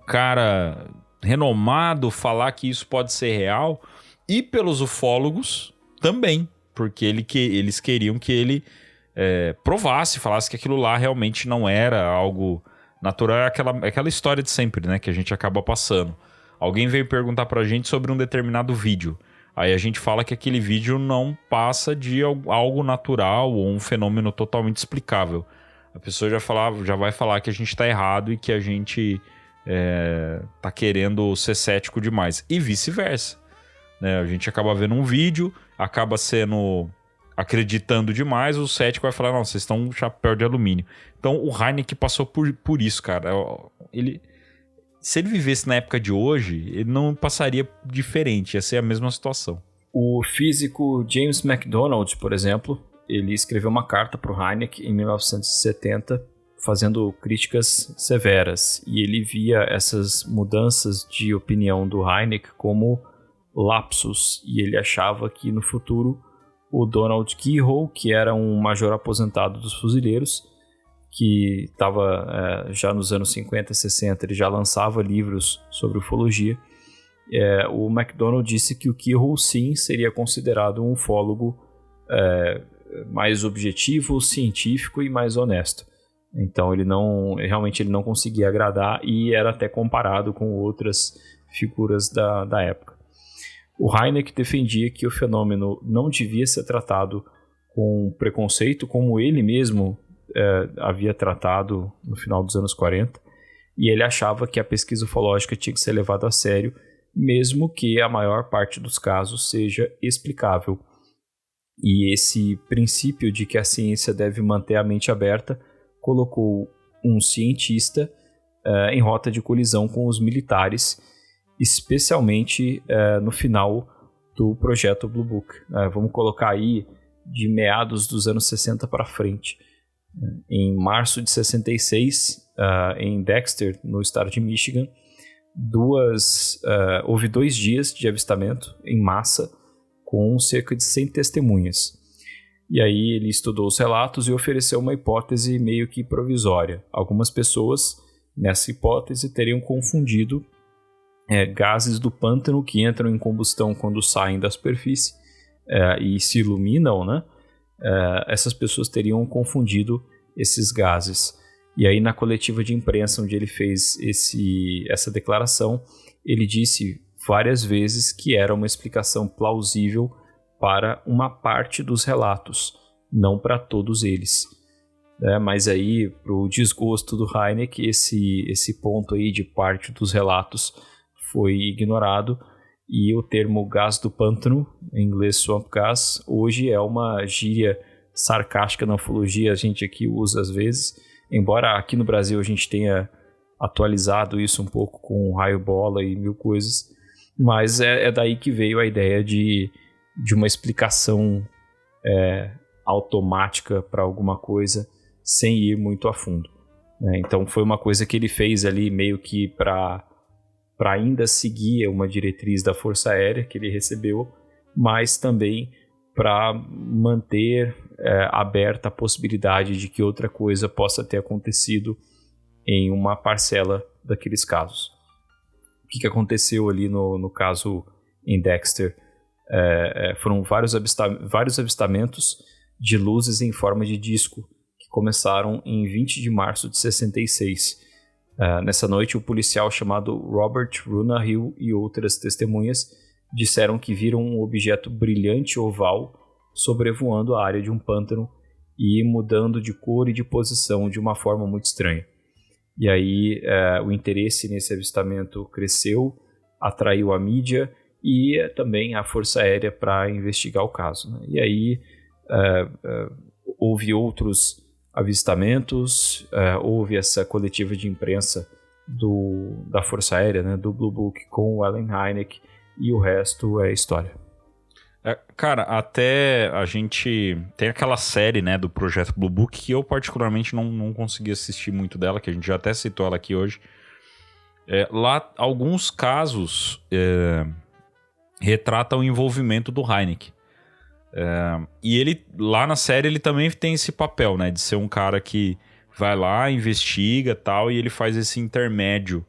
[SPEAKER 1] cara renomado falar que isso pode ser real. E pelos ufólogos também, porque eles queriam que ele provasse, falasse que aquilo lá realmente não era algo natural. É aquela história de sempre, né, que a gente acaba passando. Alguém veio perguntar pra gente sobre um determinado vídeo. Aí a gente fala que aquele vídeo não passa de algo natural ou um fenômeno totalmente explicável. A pessoa já vai falar que a gente tá errado e que a gente tá querendo ser cético demais. E vice-versa, né? A gente acaba vendo um vídeo, acaba acreditando demais, o cético vai falar, não, vocês estão um chapéu de alumínio. Então o Hynek passou por isso, cara. Se ele vivesse na época de hoje, ele não passaria diferente, ia ser a mesma situação.
[SPEAKER 3] O físico James McDonald, por exemplo, ele escreveu uma carta para o Hynek em 1970, fazendo críticas severas, e ele via essas mudanças de opinião do Hynek como lapsos, e ele achava que no futuro o Donald Keyhoe, que era um major aposentado dos fuzileiros, que estava já nos anos 50 e 60, ele já lançava livros sobre ufologia. O McDonald disse que o Keyhoe sim seria considerado um ufólogo mais objetivo, científico e mais honesto. Então ele realmente não conseguia agradar e era até comparado com outras figuras da época. O Hynek defendia que o fenômeno não devia ser tratado com preconceito, como ele mesmo havia tratado no final dos anos 40, e ele achava que a pesquisa ufológica tinha que ser levada a sério, mesmo que a maior parte dos casos seja explicável. E esse princípio de que a ciência deve manter a mente aberta colocou um cientista em rota de colisão com os militares, especialmente no final do projeto Blue Book. Vamos colocar aí de meados dos anos 60 para frente. Em março de 66, em Dexter, no estado de Michigan, houve 2 dias de avistamento em massa com cerca de 100 testemunhas. E aí ele estudou os relatos e ofereceu uma hipótese meio que provisória. Algumas pessoas, nessa hipótese, teriam confundido gases do pântano que entram em combustão quando saem da superfície e se iluminam, né? Essas pessoas teriam confundido esses gases. E aí na coletiva de imprensa onde ele fez essa declaração, ele disse várias vezes que era uma explicação plausível para uma parte dos relatos, não para todos eles. Mas aí, para o desgosto do Hynek, esse ponto aí de parte dos relatos foi ignorado, e o termo gás do pântano, em inglês swamp gas, hoje é uma gíria sarcástica na ufologia, a gente aqui usa às vezes, embora aqui no Brasil a gente tenha atualizado isso um pouco com raio-bola e mil coisas, mas é daí que veio a ideia de uma explicação automática para alguma coisa sem ir muito a fundo. Então foi uma coisa que ele fez ali meio que para ainda seguir uma diretriz da Força Aérea que ele recebeu, mas também para manter aberta a possibilidade de que outra coisa possa ter acontecido em uma parcela daqueles casos. O que aconteceu ali no caso em Dexter? Foram vários avistamentos de luzes em forma de disco que começaram em 20 de março de 66. Nessa noite, o policial chamado Robert Runahill e outras testemunhas disseram que viram um objeto brilhante oval sobrevoando a área de um pântano e mudando de cor e de posição de uma forma muito estranha. E aí o interesse nesse avistamento cresceu, atraiu a mídia e também a Força Aérea para investigar o caso, né? E aí houve outros avistamentos, houve essa coletiva de imprensa da Força Aérea, né, do Blue Book com o Allen Hynek, e o resto é história.
[SPEAKER 1] Cara, até a gente tem aquela série, né, do Projeto Blue Book, que eu particularmente não consegui assistir muito dela, que a gente já até citou ela aqui hoje. Lá, alguns casos retratam o envolvimento do Hynek. E ele, lá na série, ele também tem esse papel, né, de ser um cara que vai lá, investiga tal, e ele faz esse intermédio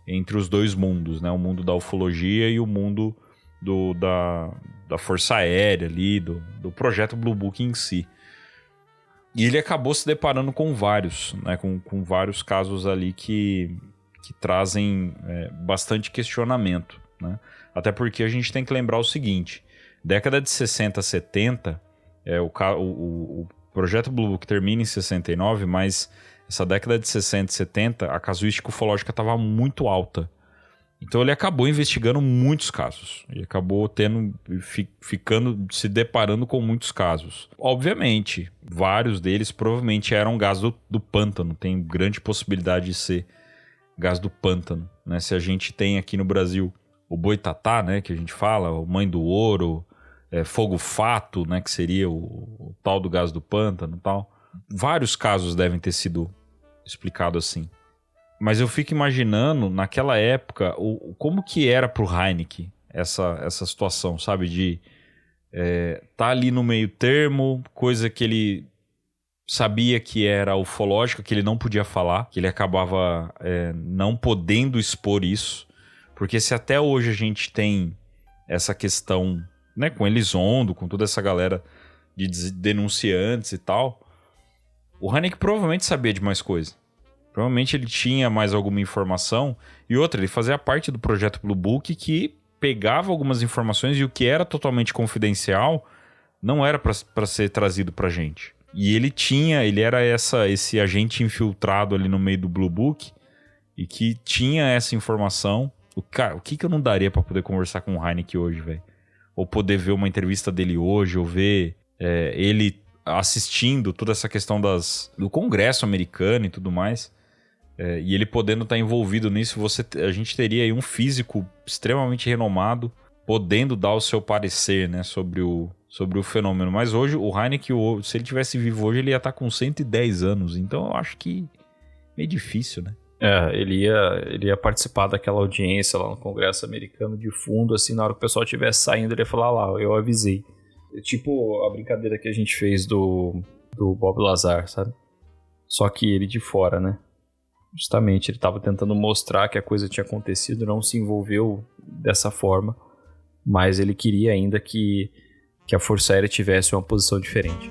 [SPEAKER 1] entre os dois mundos, né, o mundo da ufologia e o mundo da Força Aérea ali, do projeto Blue Book em si. E ele acabou se deparando com vários, né, com vários casos ali que trazem bastante questionamento, né? Até porque a gente tem que lembrar o seguinte: Década de 60, 70, o projeto Blue Book termina em 69, mas essa década de 60 e 70, a casuística ufológica estava muito alta. Então ele acabou investigando muitos casos. Ele acabou se deparando com muitos casos. Obviamente, vários deles provavelmente eram gás do pântano. Tem grande possibilidade de ser gás do pântano, né? Se a gente tem aqui no Brasil o boitatá, né, que a gente fala, o mãe do ouro, fogo-fato, né, que seria o tal do gás do pântano e tal. Vários casos devem ter sido explicados assim. Mas eu fico imaginando, naquela época, como que era pro Hynek essa situação, sabe? De tá ali no meio termo, coisa que ele sabia que era ufológica, que ele não podia falar, que ele acabava não podendo expor isso. Porque se até hoje a gente tem essa questão, né, com Elizondo, com toda essa galera de denunciantes e tal, o Hynek provavelmente sabia de mais coisa. Provavelmente ele tinha mais alguma informação. E outra, ele fazia parte do projeto Blue Book, que pegava algumas informações e o que era totalmente confidencial não era para ser trazido pra gente. E ele era esse agente infiltrado ali no meio do Blue Book e que tinha essa informação. Cara, o que eu não daria pra poder conversar com o Hynek hoje, velho? Ou poder ver uma entrevista dele hoje, ou ver ele assistindo toda essa questão do Congresso americano e tudo mais. E ele podendo estar envolvido nisso, a gente teria aí um físico extremamente renomado, podendo dar o seu parecer, né, sobre o fenômeno. Mas hoje, o Hynek, se ele tivesse vivo hoje, ele ia estar com 110 anos. Então eu acho que meio difícil, né?
[SPEAKER 3] Ele ia participar daquela audiência lá no Congresso americano de fundo, assim, na hora que o pessoal estivesse saindo, ele ia falar lá, eu avisei. Tipo a brincadeira que a gente fez do Bob Lazar, sabe? Só que ele de fora, né? Justamente, ele estava tentando mostrar que a coisa tinha acontecido, não se envolveu dessa forma, mas ele queria ainda que a Força Aérea tivesse uma posição diferente.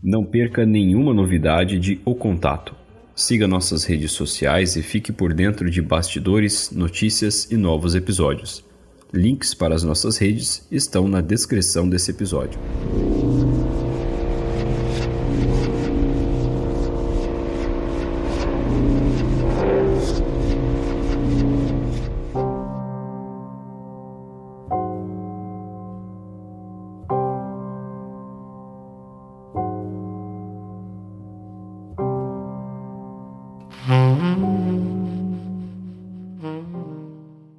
[SPEAKER 10] Não perca nenhuma novidade de O Contato. Siga nossas redes sociais e fique por dentro de bastidores, notícias e novos episódios. Links para as nossas redes estão na descrição desse episódio.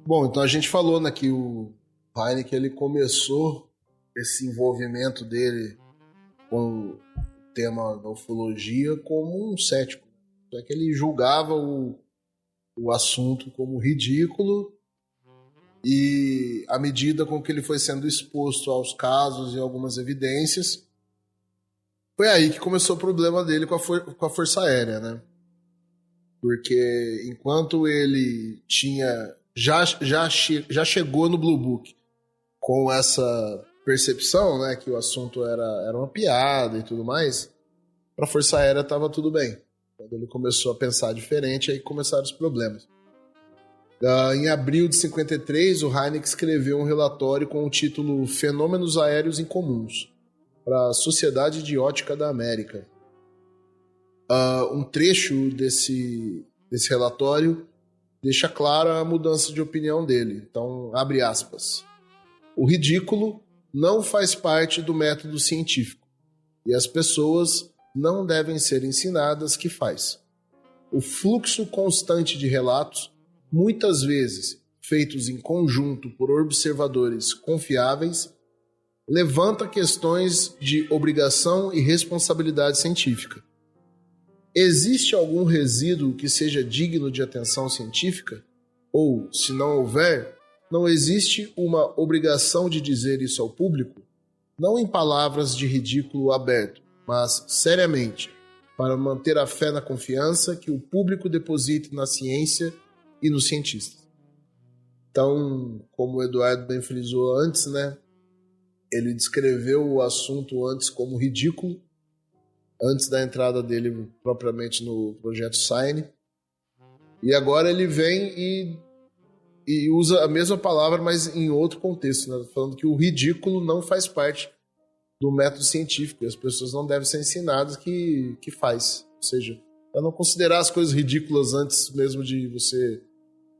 [SPEAKER 2] Bom, então a gente falou, né, que o Hynek, ele começou esse envolvimento dele com o tema da ufologia como um cético. É que ele julgava o assunto como ridículo, e à medida com que ele foi sendo exposto aos casos e algumas evidências, foi aí que começou o problema dele com a Força Aérea, né? Porque enquanto ele tinha já chegou no Blue Book com essa percepção, né, que o assunto era uma piada e tudo mais, para a Força Aérea estava tudo bem. Quando ele começou a pensar diferente, aí começaram os problemas. Em abril de 53, o Hynek escreveu um relatório com o título Fenômenos Aéreos Incomuns para a Sociedade Idiótica da América. Um trecho desse relatório deixa clara a mudança de opinião dele. Então, abre aspas. O ridículo não faz parte do método científico e as pessoas não devem ser ensinadas que faz. O fluxo constante de relatos, muitas vezes feitos em conjunto por observadores confiáveis, levanta questões de obrigação e responsabilidade científica. Existe algum resíduo que seja digno de atenção científica? Ou, se não houver, não existe uma obrigação de dizer isso ao público? Não em palavras de ridículo aberto, mas seriamente, para manter a fé na confiança que o público deposita na ciência e nos cientistas. Então, como o Eduardo bem frisou antes, né, ele descreveu o assunto antes como ridículo, antes da entrada dele propriamente no projeto Sign. E agora ele vem e usa a mesma palavra, mas em outro contexto, né? Falando que o ridículo não faz parte do método científico. E as pessoas não devem ser ensinadas que faz. Ou seja, para não considerar as coisas ridículas antes mesmo de você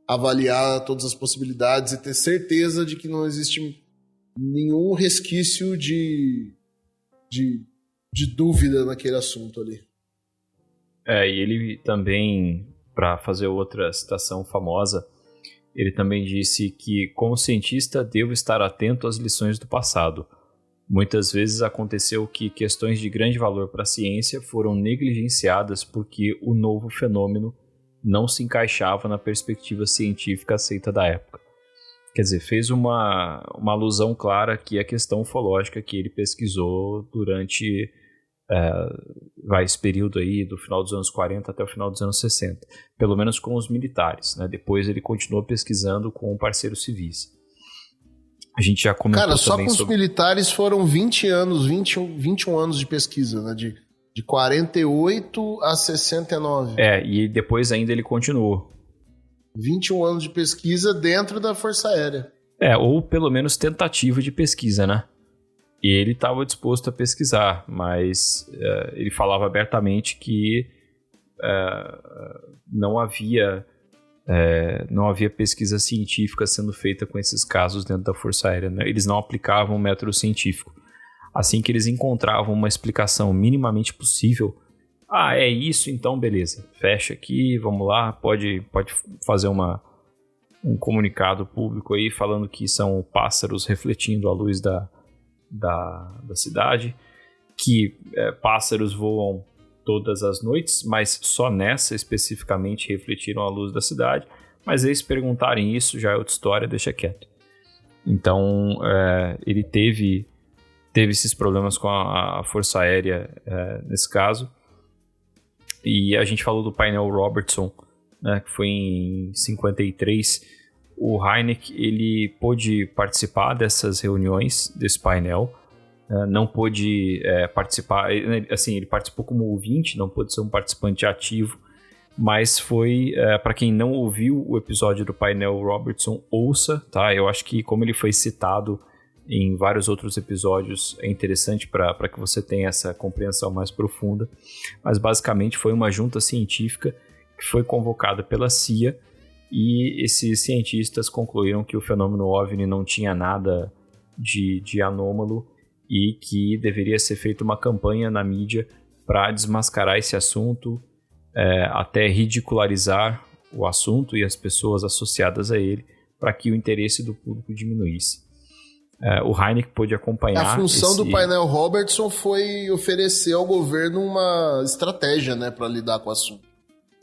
[SPEAKER 2] avaliar todas as possibilidades e ter certeza de que não existe nenhum resquício de dúvida naquele assunto ali.
[SPEAKER 3] E ele também, para fazer outra citação famosa, ele também disse que, como cientista, devo estar atento às lições do passado. Muitas vezes aconteceu que questões de grande valor para a ciência foram negligenciadas porque o novo fenômeno não se encaixava na perspectiva científica aceita da época. Quer dizer, fez uma alusão clara aqui à questão ufológica que ele pesquisou durante esse período aí do final dos anos 40 até o final dos anos 60, pelo menos com os militares, né? Depois ele continuou pesquisando com parceiros civis. A gente já comentou também
[SPEAKER 2] só com os militares foram 21 anos de pesquisa, né? De 48 a 69.
[SPEAKER 3] E depois ainda ele continuou.
[SPEAKER 2] 21 anos de pesquisa dentro da Força Aérea.
[SPEAKER 3] Ou pelo menos tentativa de pesquisa, né? E ele estava disposto a pesquisar, mas ele falava abertamente que não havia pesquisa científica sendo feita com esses casos dentro da Força Aérea, né? Eles não aplicavam o método científico. Assim que eles encontravam uma explicação minimamente possível, é isso, então beleza, fecha aqui, vamos lá, pode fazer um comunicado público aí falando que são pássaros refletindo a luz da cidade, que pássaros voam todas as noites, mas só nessa especificamente refletiram a luz da cidade. Mas eles perguntarem isso já é outra história, deixa quieto. Então ele teve esses problemas com a Força Aérea nesse caso. E a gente falou do painel Robertson, né, que foi em 53. O Hynek, ele pôde participar dessas reuniões, desse painel, não pôde participar, assim, ele participou como ouvinte, não pôde ser um participante ativo, mas foi, para quem não ouviu o episódio do painel Robertson, ouça, tá? Eu acho que como ele foi citado em vários outros episódios, é interessante para que você tenha essa compreensão mais profunda, mas basicamente foi uma junta científica que foi convocada pela CIA. E esses cientistas concluíram que o fenômeno OVNI não tinha nada de anômalo e que deveria ser feita uma campanha na mídia para desmascarar esse assunto, até ridicularizar o assunto e as pessoas associadas a ele, para que o interesse do público diminuísse. O Hynek pôde acompanhar...
[SPEAKER 2] A função do painel Robertson foi oferecer ao governo uma estratégia, né, para lidar com o assunto.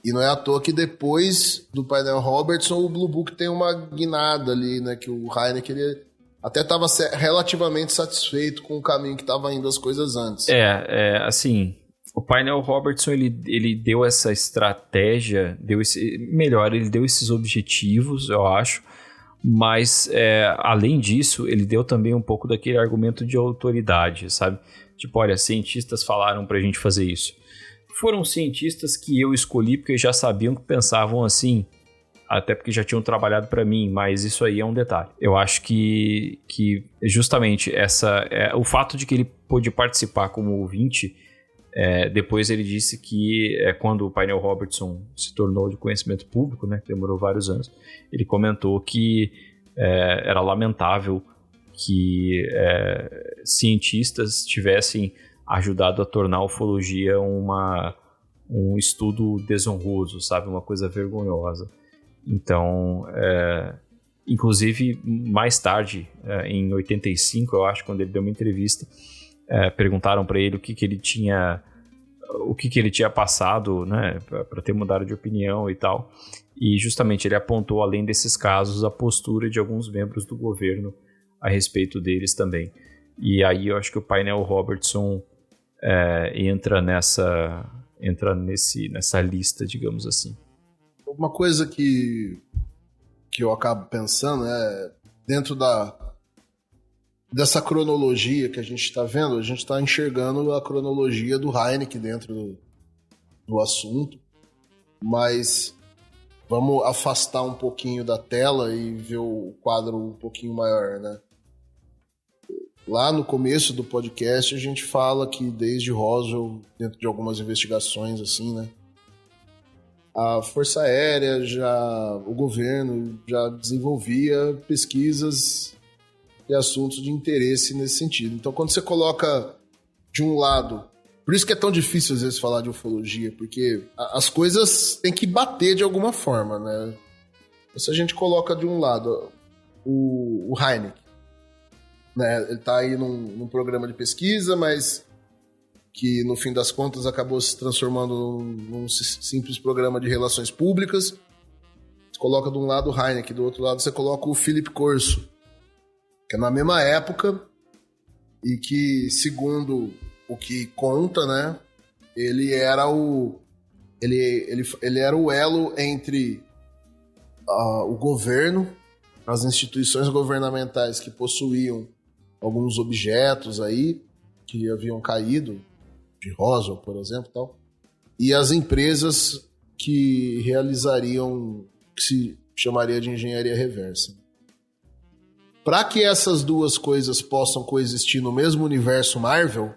[SPEAKER 2] E não é à toa que depois do painel Robertson, o Blue Book tem uma guinada ali, né? Que o Hynek, ele até estava relativamente satisfeito com o caminho que estava indo as coisas antes.
[SPEAKER 3] Assim, o painel Robertson, ele deu essa estratégia, ele deu esses objetivos, eu acho, mas além disso, ele deu também um pouco daquele argumento de autoridade, sabe? Tipo, olha, cientistas falaram pra gente fazer isso. Foram cientistas que eu escolhi porque já sabiam que pensavam assim, até porque já tinham trabalhado para mim, mas isso aí é um detalhe. Eu acho que justamente o fato de que ele pôde participar como ouvinte, depois ele disse que quando o painel Robertson se tornou de conhecimento público, né, demorou vários anos, ele comentou que era lamentável que cientistas tivessem ajudado a tornar a ufologia um estudo desonroso, sabe? Uma coisa vergonhosa. Então, inclusive, mais tarde, em 85, eu acho, quando ele deu uma entrevista, perguntaram para ele o que ele tinha passado, né, para ter mudado de opinião e tal. E justamente ele apontou, além desses casos, a postura de alguns membros do governo a respeito deles também. E aí eu acho que o painel Robertson entra nessa lista, digamos assim.
[SPEAKER 2] Uma coisa que eu acabo pensando dentro dessa cronologia que a gente está vendo, a gente está enxergando a cronologia do Hynek dentro do assunto, mas Vamos afastar um pouquinho da tela e ver o quadro um pouquinho maior, né? Lá no começo do podcast a gente fala que desde Roswell, dentro de algumas investigações assim, né? A Força Aérea, o governo já desenvolvia pesquisas e assuntos de interesse nesse sentido. Então quando você coloca de um lado... Por isso que é tão difícil às vezes falar de ufologia, porque as coisas têm que bater de alguma forma, né? Se a gente coloca de um lado o Hynek, né? Ele está aí num programa de pesquisa, mas que no fim das contas acabou se transformando num simples programa de relações públicas. Você coloca de um lado o Hynek, do outro lado você coloca o Philip Corso, que é na mesma época e que, segundo o que conta, né, ele era ele era o elo entre o governo, as instituições governamentais que possuíam alguns objetos aí que haviam caído, de Roswell, por exemplo, tal, e as empresas que realizariam o que se chamaria de engenharia reversa. Para que essas duas coisas possam coexistir no mesmo universo Marvel,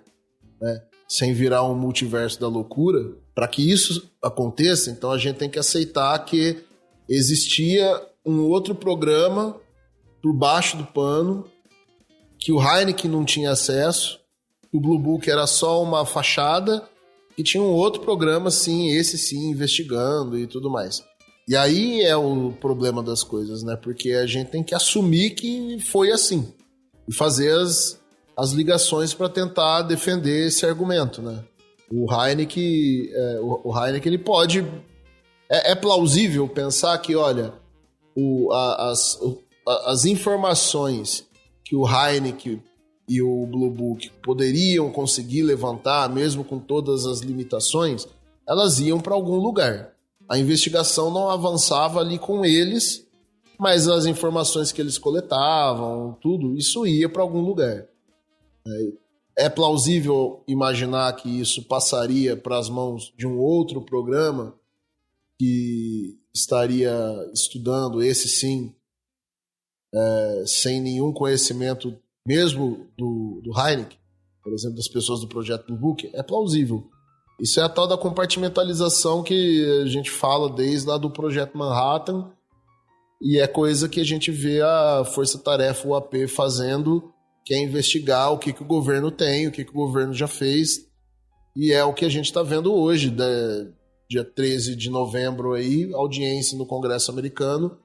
[SPEAKER 2] né, sem virar um multiverso da loucura, para que isso aconteça, então a gente tem que aceitar que existia um outro programa por baixo do pano, que o Hynek não tinha acesso, que o Blue Book era só uma fachada, e tinha um outro programa, sim, esse sim, investigando e tudo mais. E aí é o problema das coisas, né? Porque a gente tem que assumir que foi assim, e fazer as ligações para tentar defender esse argumento, né? O Hynek, ele pode... É plausível pensar que, olha, as informações que o Hynek e o Blue Book poderiam conseguir levantar, mesmo com todas as limitações, elas iam para algum lugar. A investigação não avançava ali com eles, mas as informações que eles coletavam, tudo, isso ia para algum lugar. É plausível imaginar que isso passaria para as mãos de um outro programa que estaria estudando, esse sim, sem nenhum conhecimento mesmo do Hynek, por exemplo, das pessoas do projeto Blue Book. É plausível. Isso é a tal da compartimentalização que a gente fala desde lá do projeto Manhattan, e é coisa que a gente vê a Força Tarefa UAP fazendo, que é investigar o que o governo tem, o que o governo já fez, e é o que a gente está vendo hoje, dia 13 de novembro, aí, audiência no Congresso americano,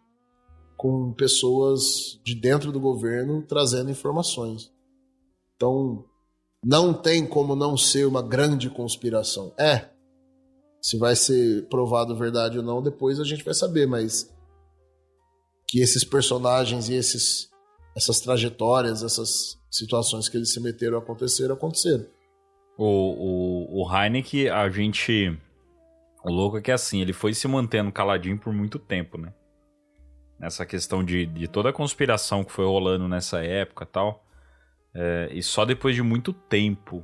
[SPEAKER 2] com pessoas de dentro do governo trazendo informações. Então, não tem como não ser uma grande conspiração. Se vai ser provado verdade ou não, depois a gente vai saber, mas que esses personagens e essas trajetórias, essas situações que eles se meteram aconteceram.
[SPEAKER 1] O Hynek, o louco é que assim, ele foi se mantendo caladinho por muito tempo, né? Nessa questão de toda a conspiração que foi rolando nessa época e tal. E só depois de muito tempo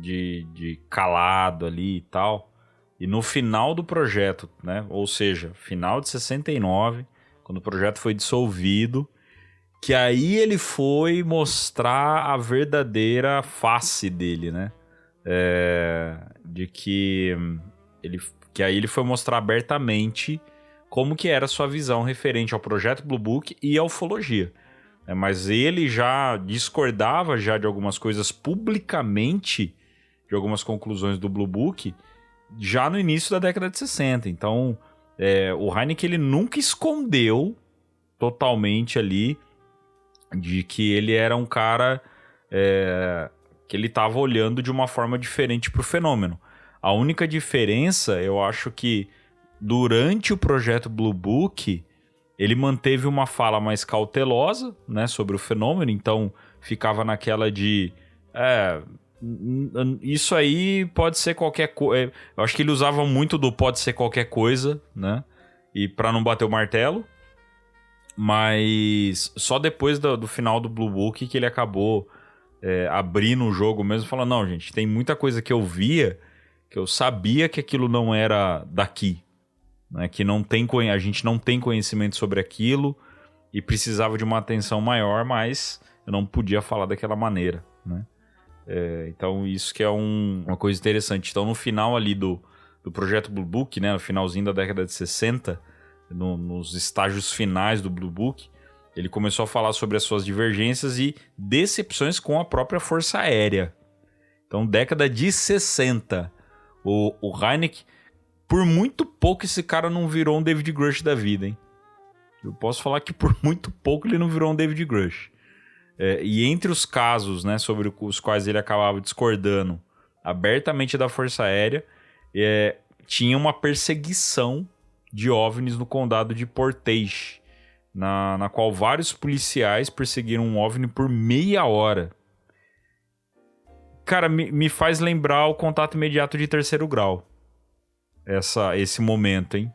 [SPEAKER 1] de calado ali e tal. E no final do projeto, né? Ou seja, final de 69, quando o projeto foi dissolvido, que aí ele foi mostrar a verdadeira face dele, né? Que aí ele foi mostrar abertamente como que era a sua visão referente ao projeto Blue Book e à ufologia. Mas ele já discordava já de algumas coisas publicamente, de algumas conclusões do Blue Book, já no início da década de 60. Então, o Hynek, ele nunca escondeu totalmente ali de que ele era um cara que ele estava olhando de uma forma diferente para o fenômeno. A única diferença, eu acho que durante o projeto Blue Book, ele manteve uma fala mais cautelosa, né, sobre o fenômeno, então ficava naquela de... isso aí pode ser qualquer coisa. Eu acho que ele usava muito do pode ser qualquer coisa, né, e para não bater o martelo. Mas só depois do final do Blue Book que ele acabou abrindo o jogo mesmo, falando, não, gente, tem muita coisa que eu via que eu sabia que aquilo não era daqui, né, que a gente não tem conhecimento sobre aquilo e precisava de uma atenção maior, mas eu não podia falar daquela maneira, né? Então isso que é uma coisa interessante. Então no final ali do projeto Blue Book, né, no finalzinho da década de 60, nos estágios finais do Blue Book, ele começou a falar sobre as suas divergências e decepções com a própria Força Aérea. Então, década de 60, o Hynek, por muito pouco esse cara não virou um David Grush da vida, hein? Eu posso falar que por muito pouco ele não virou um David Grush. E entre os casos, né, sobre os quais ele acabava discordando abertamente da Força Aérea, tinha uma perseguição de OVNIs no condado de Portage, na qual vários policiais perseguiram um OVNI por meia hora. Cara, me faz lembrar o Contato Imediato de Terceiro Grau. Esse momento, hein?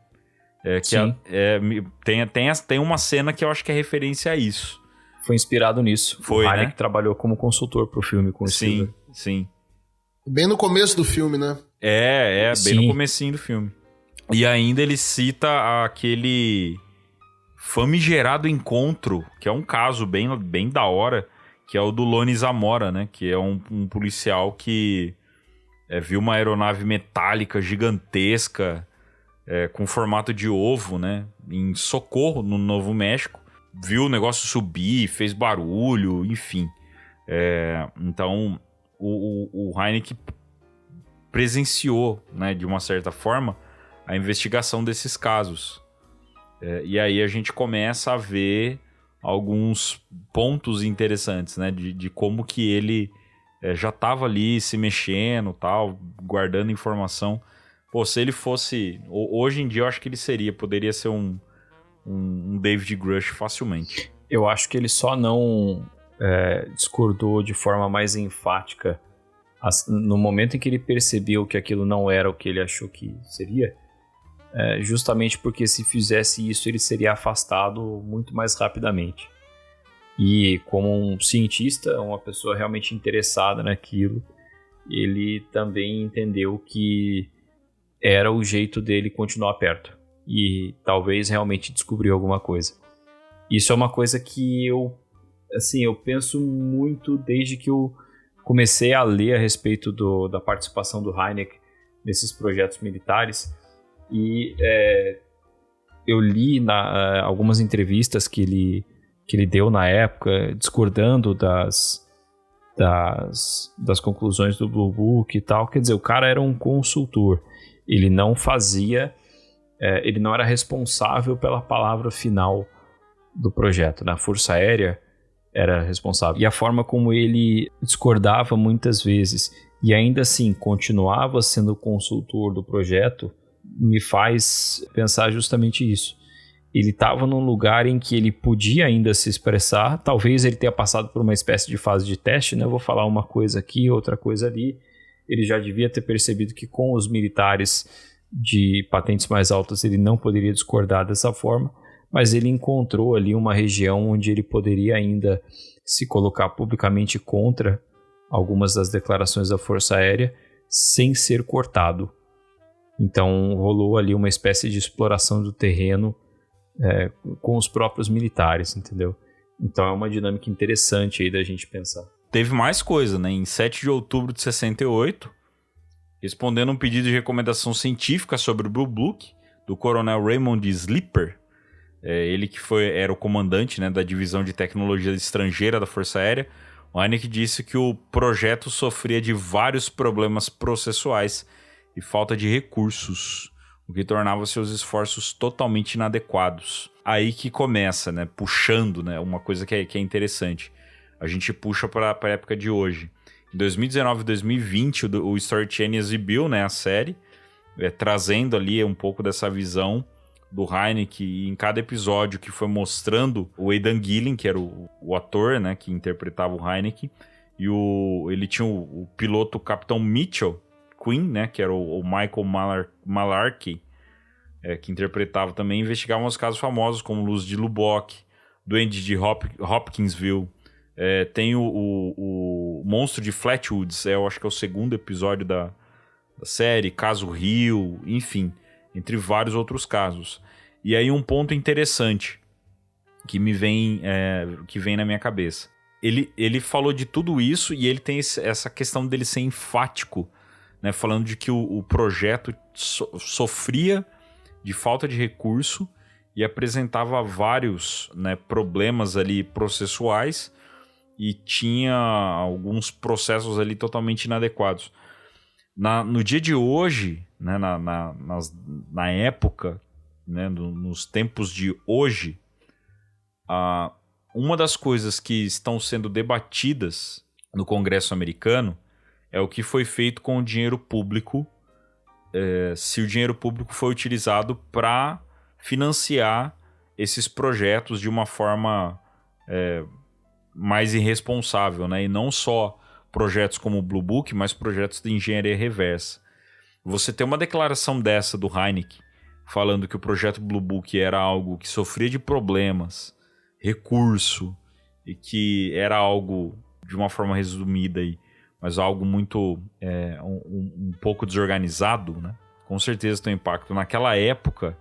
[SPEAKER 1] Tem uma cena que eu acho que é referência a isso.
[SPEAKER 3] Foi inspirado nisso.
[SPEAKER 1] Foi,
[SPEAKER 3] o Hynek,
[SPEAKER 1] né?
[SPEAKER 3] Trabalhou como consultor pro filme com o Spielberg.
[SPEAKER 1] Sim.
[SPEAKER 2] Bem no começo do filme, né?
[SPEAKER 1] Bem
[SPEAKER 3] Sim.
[SPEAKER 1] no comecinho do filme. E ainda ele cita aquele famigerado encontro, que é um caso bem da hora, que é o do Lone Zamora, né? Que é um policial que viu uma aeronave metálica gigantesca com formato de ovo, né? Em Socorro, no Novo México. Viu o negócio subir, fez barulho, enfim. Então, o Hynek presenciou, né, de uma certa forma, a investigação desses casos. E aí a gente começa a ver alguns pontos interessantes, né, de como que ele já estava ali se mexendo, tal, guardando informação. Pô, se ele fosse... Hoje em dia eu acho que ele poderia ser um David Grush facilmente.
[SPEAKER 3] Eu acho que ele só não discordou de forma mais enfática no momento em que ele percebeu que aquilo não era o que ele achou que seria, justamente porque se fizesse isso ele seria afastado muito mais rapidamente. E como um cientista, uma pessoa realmente interessada naquilo, ele também entendeu que era o jeito dele continuar perto e talvez realmente descobriu alguma coisa. Isso é uma coisa que eu penso muito desde que eu comecei a ler a respeito da participação do Hynek nesses projetos militares. E eu li algumas entrevistas que ele deu na época, discordando das conclusões do Blue Book e tal. Quer dizer, o cara era um consultor. Ele não fazia... ele não era responsável pela palavra final do projeto. Na Força Aérea era responsável. E a forma como ele discordava muitas vezes e ainda assim continuava sendo consultor do projeto me faz pensar justamente isso. Ele estava num lugar em que ele podia ainda se expressar. Talvez ele tenha passado por uma espécie de fase de teste, né? Eu vou falar uma coisa aqui, outra coisa ali. Ele já devia ter percebido que com os militares de patentes mais altas ele não poderia discordar dessa forma, mas ele encontrou ali uma região onde ele poderia ainda se colocar publicamente contra algumas das declarações da Força Aérea sem ser cortado. Então rolou ali uma espécie de exploração do terreno com os próprios militares, entendeu? Então é uma dinâmica interessante aí da gente pensar.
[SPEAKER 1] Teve mais coisa, né? Em 7 de outubro de 68, respondendo um pedido de recomendação científica sobre o Blue Book, do coronel Raymond Sleeper, ele que era o comandante, né, da divisão de tecnologia estrangeira da Força Aérea, o Hynek disse que o projeto sofria de vários problemas processuais e falta de recursos, o que tornava seus esforços totalmente inadequados. Aí que começa, né, puxando, né, uma coisa que é interessante. A gente puxa para a época de hoje. Em 2019 e 2020, o Story Channel exibiu, né, a série, trazendo ali um pouco dessa visão do Hynek em cada episódio, que foi mostrando o Aidan Gillen, que era o ator, né, que interpretava o Hynek, e ele tinha o piloto Capitão Mitchell Quinn, né, que era o Michael Malarkey, que interpretava também, investigavam os casos famosos como Luz de Lubbock, Duende de Hopkinsville. Tem o Monstro de Flatwoods, eu acho que é o segundo episódio da série, Caso Rio, enfim. entre vários outros casos. E aí um ponto interessante que vem na minha cabeça. Ele falou de tudo isso e ele tem essa questão dele ser enfático, né, falando de que o projeto sofria de falta de recurso e apresentava vários, né, problemas ali processuais e tinha alguns processos ali totalmente inadequados. No dia de hoje, né, na época, né, nos tempos de hoje, uma das coisas que estão sendo debatidas no Congresso americano é o que foi feito com o dinheiro público, se o dinheiro público foi utilizado para financiar esses projetos de uma forma mais irresponsável, né? E não só projetos como o Blue Book, mas projetos de engenharia reversa. Você tem uma declaração dessa do Hynek, falando que o projeto Blue Book era algo que sofria de problemas, recurso, e que era algo, de uma forma resumida aí, mas algo muito, um pouco desorganizado, né? Com certeza tem um impacto. Naquela época,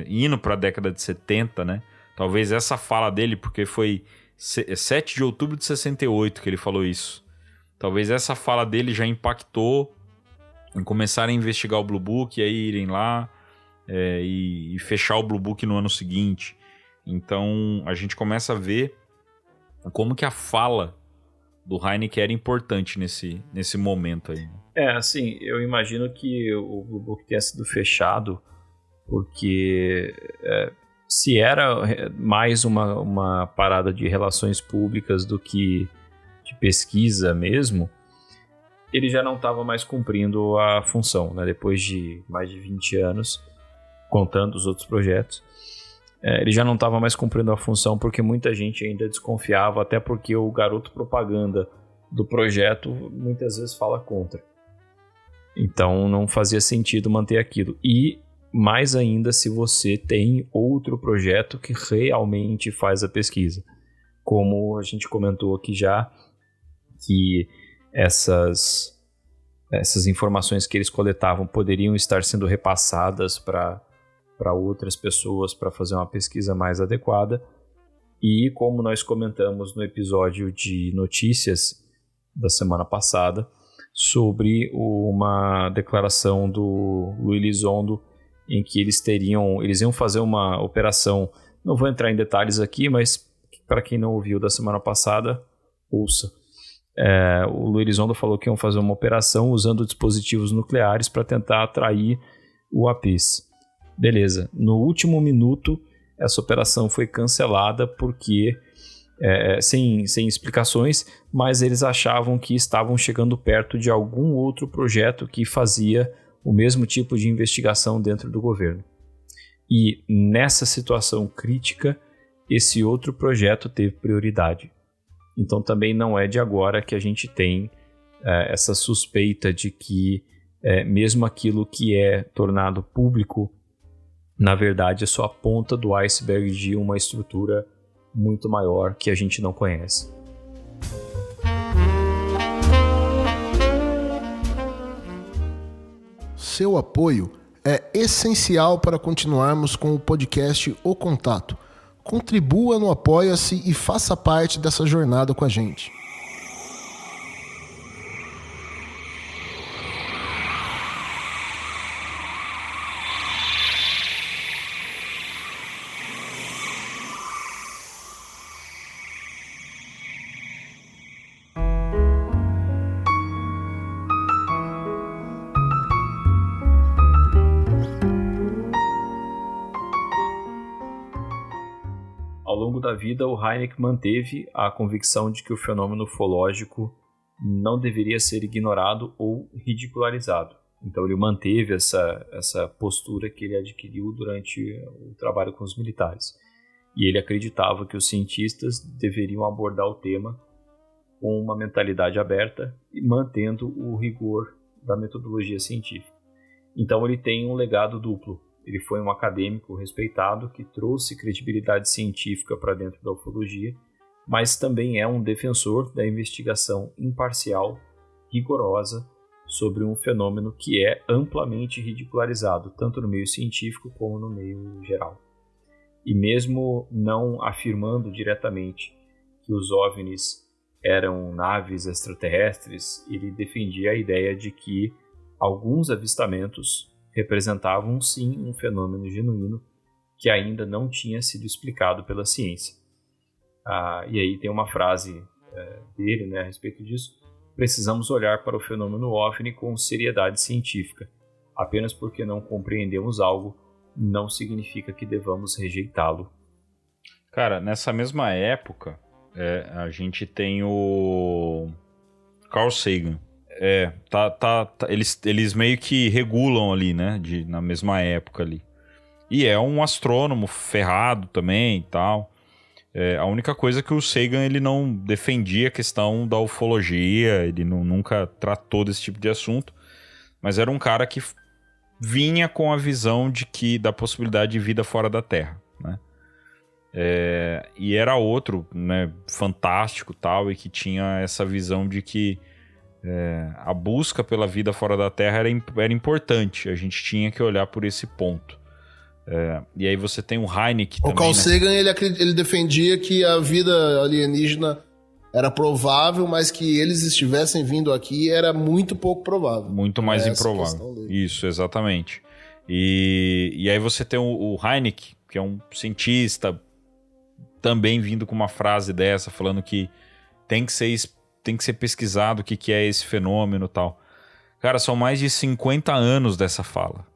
[SPEAKER 1] indo para a década de 70, né? Talvez essa fala dele, porque foi 7 de outubro de 68 que ele falou isso. Talvez essa fala dele já impactou em começar a investigar o Blue Book e aí irem lá e fechar o Blue Book no ano seguinte. Então a gente começa a ver como que a fala do Hynek era importante nesse momento aí.
[SPEAKER 3] Assim, eu imagino que o Blue Book tenha sido fechado porque se era mais uma parada de relações públicas do que de pesquisa mesmo, ele já não estava mais cumprindo a função, né? Depois de mais de 20 anos, contando os outros projetos, ele já não estava mais cumprindo a função porque muita gente ainda desconfiava, até porque o garoto propaganda do projeto muitas vezes fala contra. Então não fazia sentido manter aquilo. E mais ainda se você tem outro projeto que realmente faz a pesquisa. Como a gente comentou aqui já, que essas informações que eles coletavam poderiam estar sendo repassadas para outras pessoas para fazer uma pesquisa mais adequada. E como nós comentamos no episódio de notícias da semana passada, sobre uma declaração do Louis Elizondo em que eles iam fazer uma operação, não vou entrar em detalhes aqui, mas para quem não ouviu da semana passada, ouça. O Louis Elizondo falou que iam fazer uma operação usando dispositivos nucleares para tentar atrair o APs. Beleza, no último minuto essa operação foi cancelada porque sem explicações, mas eles achavam que estavam chegando perto de algum outro projeto que fazia o mesmo tipo de investigação dentro do governo. E nessa situação crítica, esse outro projeto teve prioridade. Então também não é de agora que a gente tem essa suspeita de que mesmo aquilo que é tornado público, na verdade é só a ponta do iceberg de uma estrutura muito maior que a gente não conhece.
[SPEAKER 2] Seu apoio é essencial para continuarmos com o podcast O Contato. Contribua no Apoia-se e faça parte dessa jornada com a gente.
[SPEAKER 3] Ao longo da vida, o Hynek manteve a convicção de que o fenômeno ufológico não deveria ser ignorado ou ridicularizado. Então ele manteve essa postura que ele adquiriu durante o trabalho com os militares. E ele acreditava que os cientistas deveriam abordar o tema com uma mentalidade aberta e mantendo o rigor da metodologia científica. Então ele tem um legado duplo. Ele foi um acadêmico respeitado que trouxe credibilidade científica para dentro da ufologia, mas também é um defensor da investigação imparcial, rigorosa sobre um fenômeno que é amplamente ridicularizado, tanto no meio científico como no meio geral. E mesmo não afirmando diretamente que os OVNIs eram naves extraterrestres, ele defendia a ideia de que alguns avistamentos representavam sim um fenômeno genuíno que ainda não tinha sido explicado pela ciência. E aí tem uma frase dele, né, a respeito disso: precisamos olhar para o fenômeno OVNI com seriedade científica. Apenas porque não compreendemos algo, não significa que devamos rejeitá-lo.
[SPEAKER 1] Cara, nessa mesma época, a gente tem o Carl Sagan. Eles meio que regulam ali, né? Na mesma época ali. E é um astrônomo ferrado também e tal. A única coisa é que o Sagan, ele não defendia a questão da ufologia, ele nunca tratou desse tipo de assunto, mas era um cara que vinha com a visão da possibilidade de vida fora da Terra, né? E era outro, né, fantástico tal, e que tinha essa visão de que a busca pela vida fora da Terra era importante, a gente tinha que olhar por esse ponto. E aí você tem o Hynek também.
[SPEAKER 2] O Carl Sagan, ele defendia que a vida alienígena era provável, mas que eles estivessem vindo aqui era muito pouco provável.
[SPEAKER 1] Muito mais improvável. Isso, exatamente. E aí você tem o Hynek, que é um cientista, também vindo com uma frase dessa, falando que tem que ser pesquisado o que é esse fenômeno e tal. Cara, são mais de 50 anos dessa fala,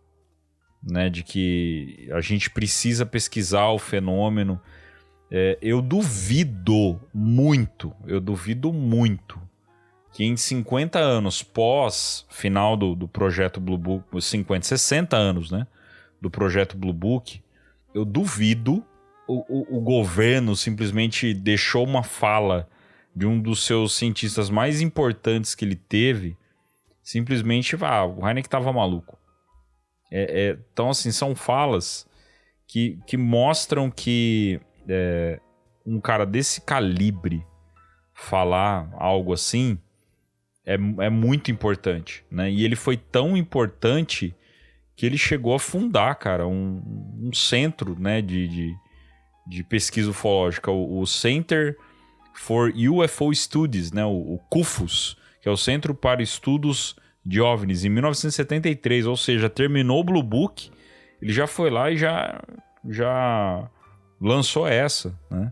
[SPEAKER 1] né, de que a gente precisa pesquisar o fenômeno. Eu duvido muito que em 50 anos pós final do projeto Blue Book, 60 anos, né, do projeto Blue Book, eu duvido o governo simplesmente deixou uma fala de um dos seus cientistas mais importantes que ele teve, simplesmente, o Hynek tava maluco. Então, assim, são falas que mostram que um cara desse calibre falar algo assim é muito importante, né? E ele foi tão importante que ele chegou a fundar, cara, um centro, né, de pesquisa ufológica, o Center for UFO Studies, né, o CUFOS, que é o Centro para Estudos de OVNIs, em 1973, ou seja, terminou o Blue Book, ele já foi lá e já lançou essa, né?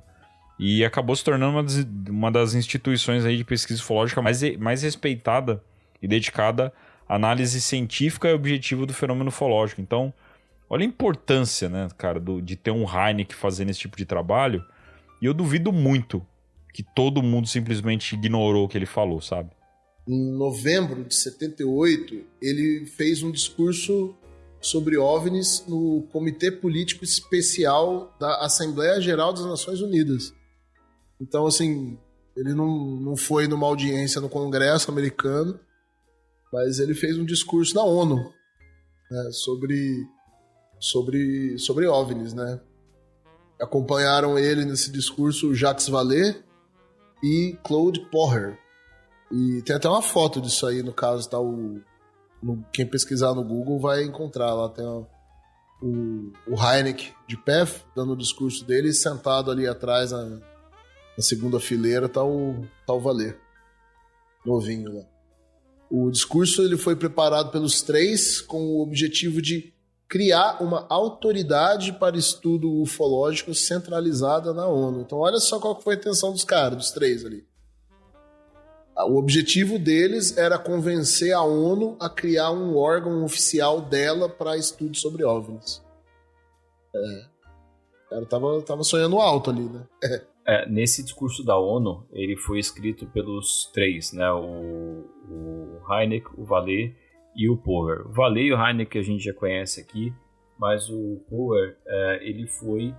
[SPEAKER 1] E acabou se tornando uma das instituições aí de pesquisa ufológica mais respeitada e dedicada à análise científica e objetiva do fenômeno ufológico. Então, olha a importância, né, cara, de ter um Hynek fazendo esse tipo de trabalho, e eu duvido muito que todo mundo simplesmente ignorou o que ele falou, sabe?
[SPEAKER 2] Em novembro de 78, ele fez um discurso sobre OVNIs no Comitê Político Especial da Assembleia Geral das Nações Unidas. Então, assim, ele não foi numa audiência no Congresso americano, mas ele fez um discurso na ONU, né, sobre OVNIs, né? Acompanharam ele nesse discurso Jacques Vallée e Claude Porrer. E tem até uma foto disso aí, no caso, tá quem pesquisar no Google vai encontrar lá. Tem o Hynek de pé, dando o discurso dele, e sentado ali atrás, na segunda fileira, tá o Vallée, novinho lá. O discurso ele foi preparado pelos três com o objetivo de criar uma autoridade para estudo ufológico centralizada na ONU. Então olha só qual foi a intenção dos caras, dos três ali. O objetivo deles era convencer a ONU a criar um órgão oficial dela para estudo sobre OVNIs. O cara tava sonhando alto ali, né?
[SPEAKER 3] Nesse discurso da ONU, ele foi escrito pelos três, né? O Hynek, o Vallée e o Porrer. O Vallée e o Hynek a gente já conhece aqui, mas o Porrer, ele foi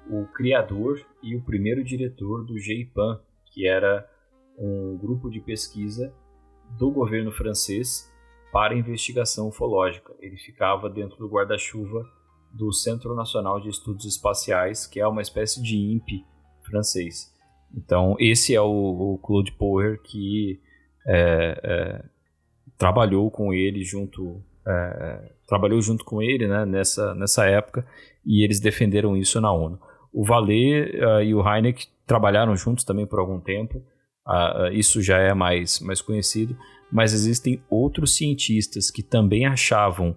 [SPEAKER 3] o criador e o primeiro diretor do GEIPAN, que era um grupo de pesquisa do governo francês para investigação ufológica. Ele ficava dentro do guarda-chuva do Centro Nacional de Estudos Espaciais, que é uma espécie de INPE francês. Então, esse é o Claude Porrer que trabalhou com ele junto com ele, né, nessa época, e eles defenderam isso na ONU. O Vallée e o Hynek trabalharam juntos também por algum tempo, isso já é mais conhecido, mas existem outros cientistas que também achavam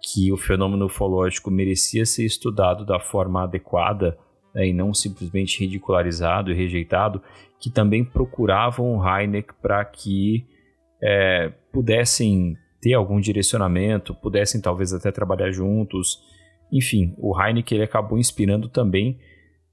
[SPEAKER 3] que o fenômeno ufológico merecia ser estudado da forma adequada, né, e não simplesmente ridicularizado e rejeitado, que também procuravam o Hynek para que pudessem ter algum direcionamento, pudessem talvez até trabalhar juntos. Enfim, o Hynek ele acabou inspirando também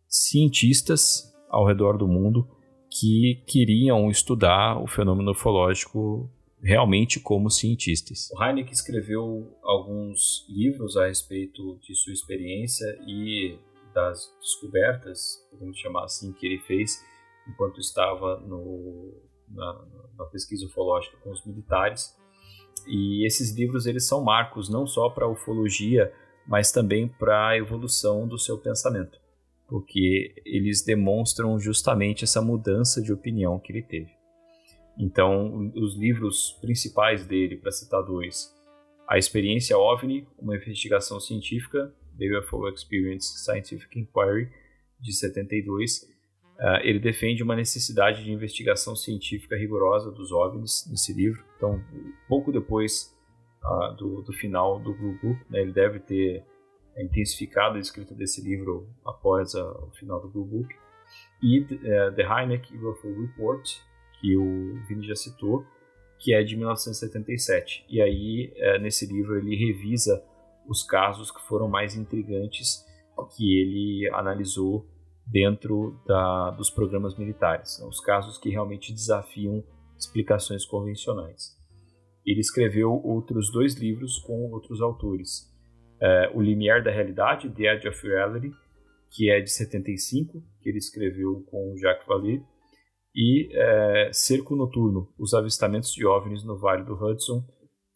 [SPEAKER 3] cientistas ao redor do mundo que queriam estudar o fenômeno ufológico realmente como cientistas. O Hynek escreveu alguns livros a respeito de sua experiência e das descobertas, podemos chamar assim, que ele fez enquanto estava na pesquisa ufológica com os militares. E esses livros eles são marcos não só para a ufologia, mas também para a evolução do seu pensamento, porque eles demonstram justamente essa mudança de opinião que ele teve. Então, os livros principais dele, para citar dois: A Experiência OVNI, uma investigação científica, The UFO Experience Scientific Inquiry, de 72, ele defende uma necessidade de investigação científica rigorosa dos OVNIs nesse livro. Então, pouco depois do final do Blue Book, né, ele deve ter intensificado a escrita desse livro após o final do Blue Book. E The Hynek UFO Report, que o Vini já citou, que é de 1977. E aí, nesse livro, ele revisa os casos que foram mais intrigantes que ele analisou dentro dos programas militares, são os casos que realmente desafiam explicações convencionais. Ele escreveu outros 2 livros com outros autores. O Limiar da Realidade, The Edge of Reality, que é de 75, que ele escreveu com Jacques Vallée, e Cerco Noturno, Os Avistamentos de OVNIs no Vale do Hudson,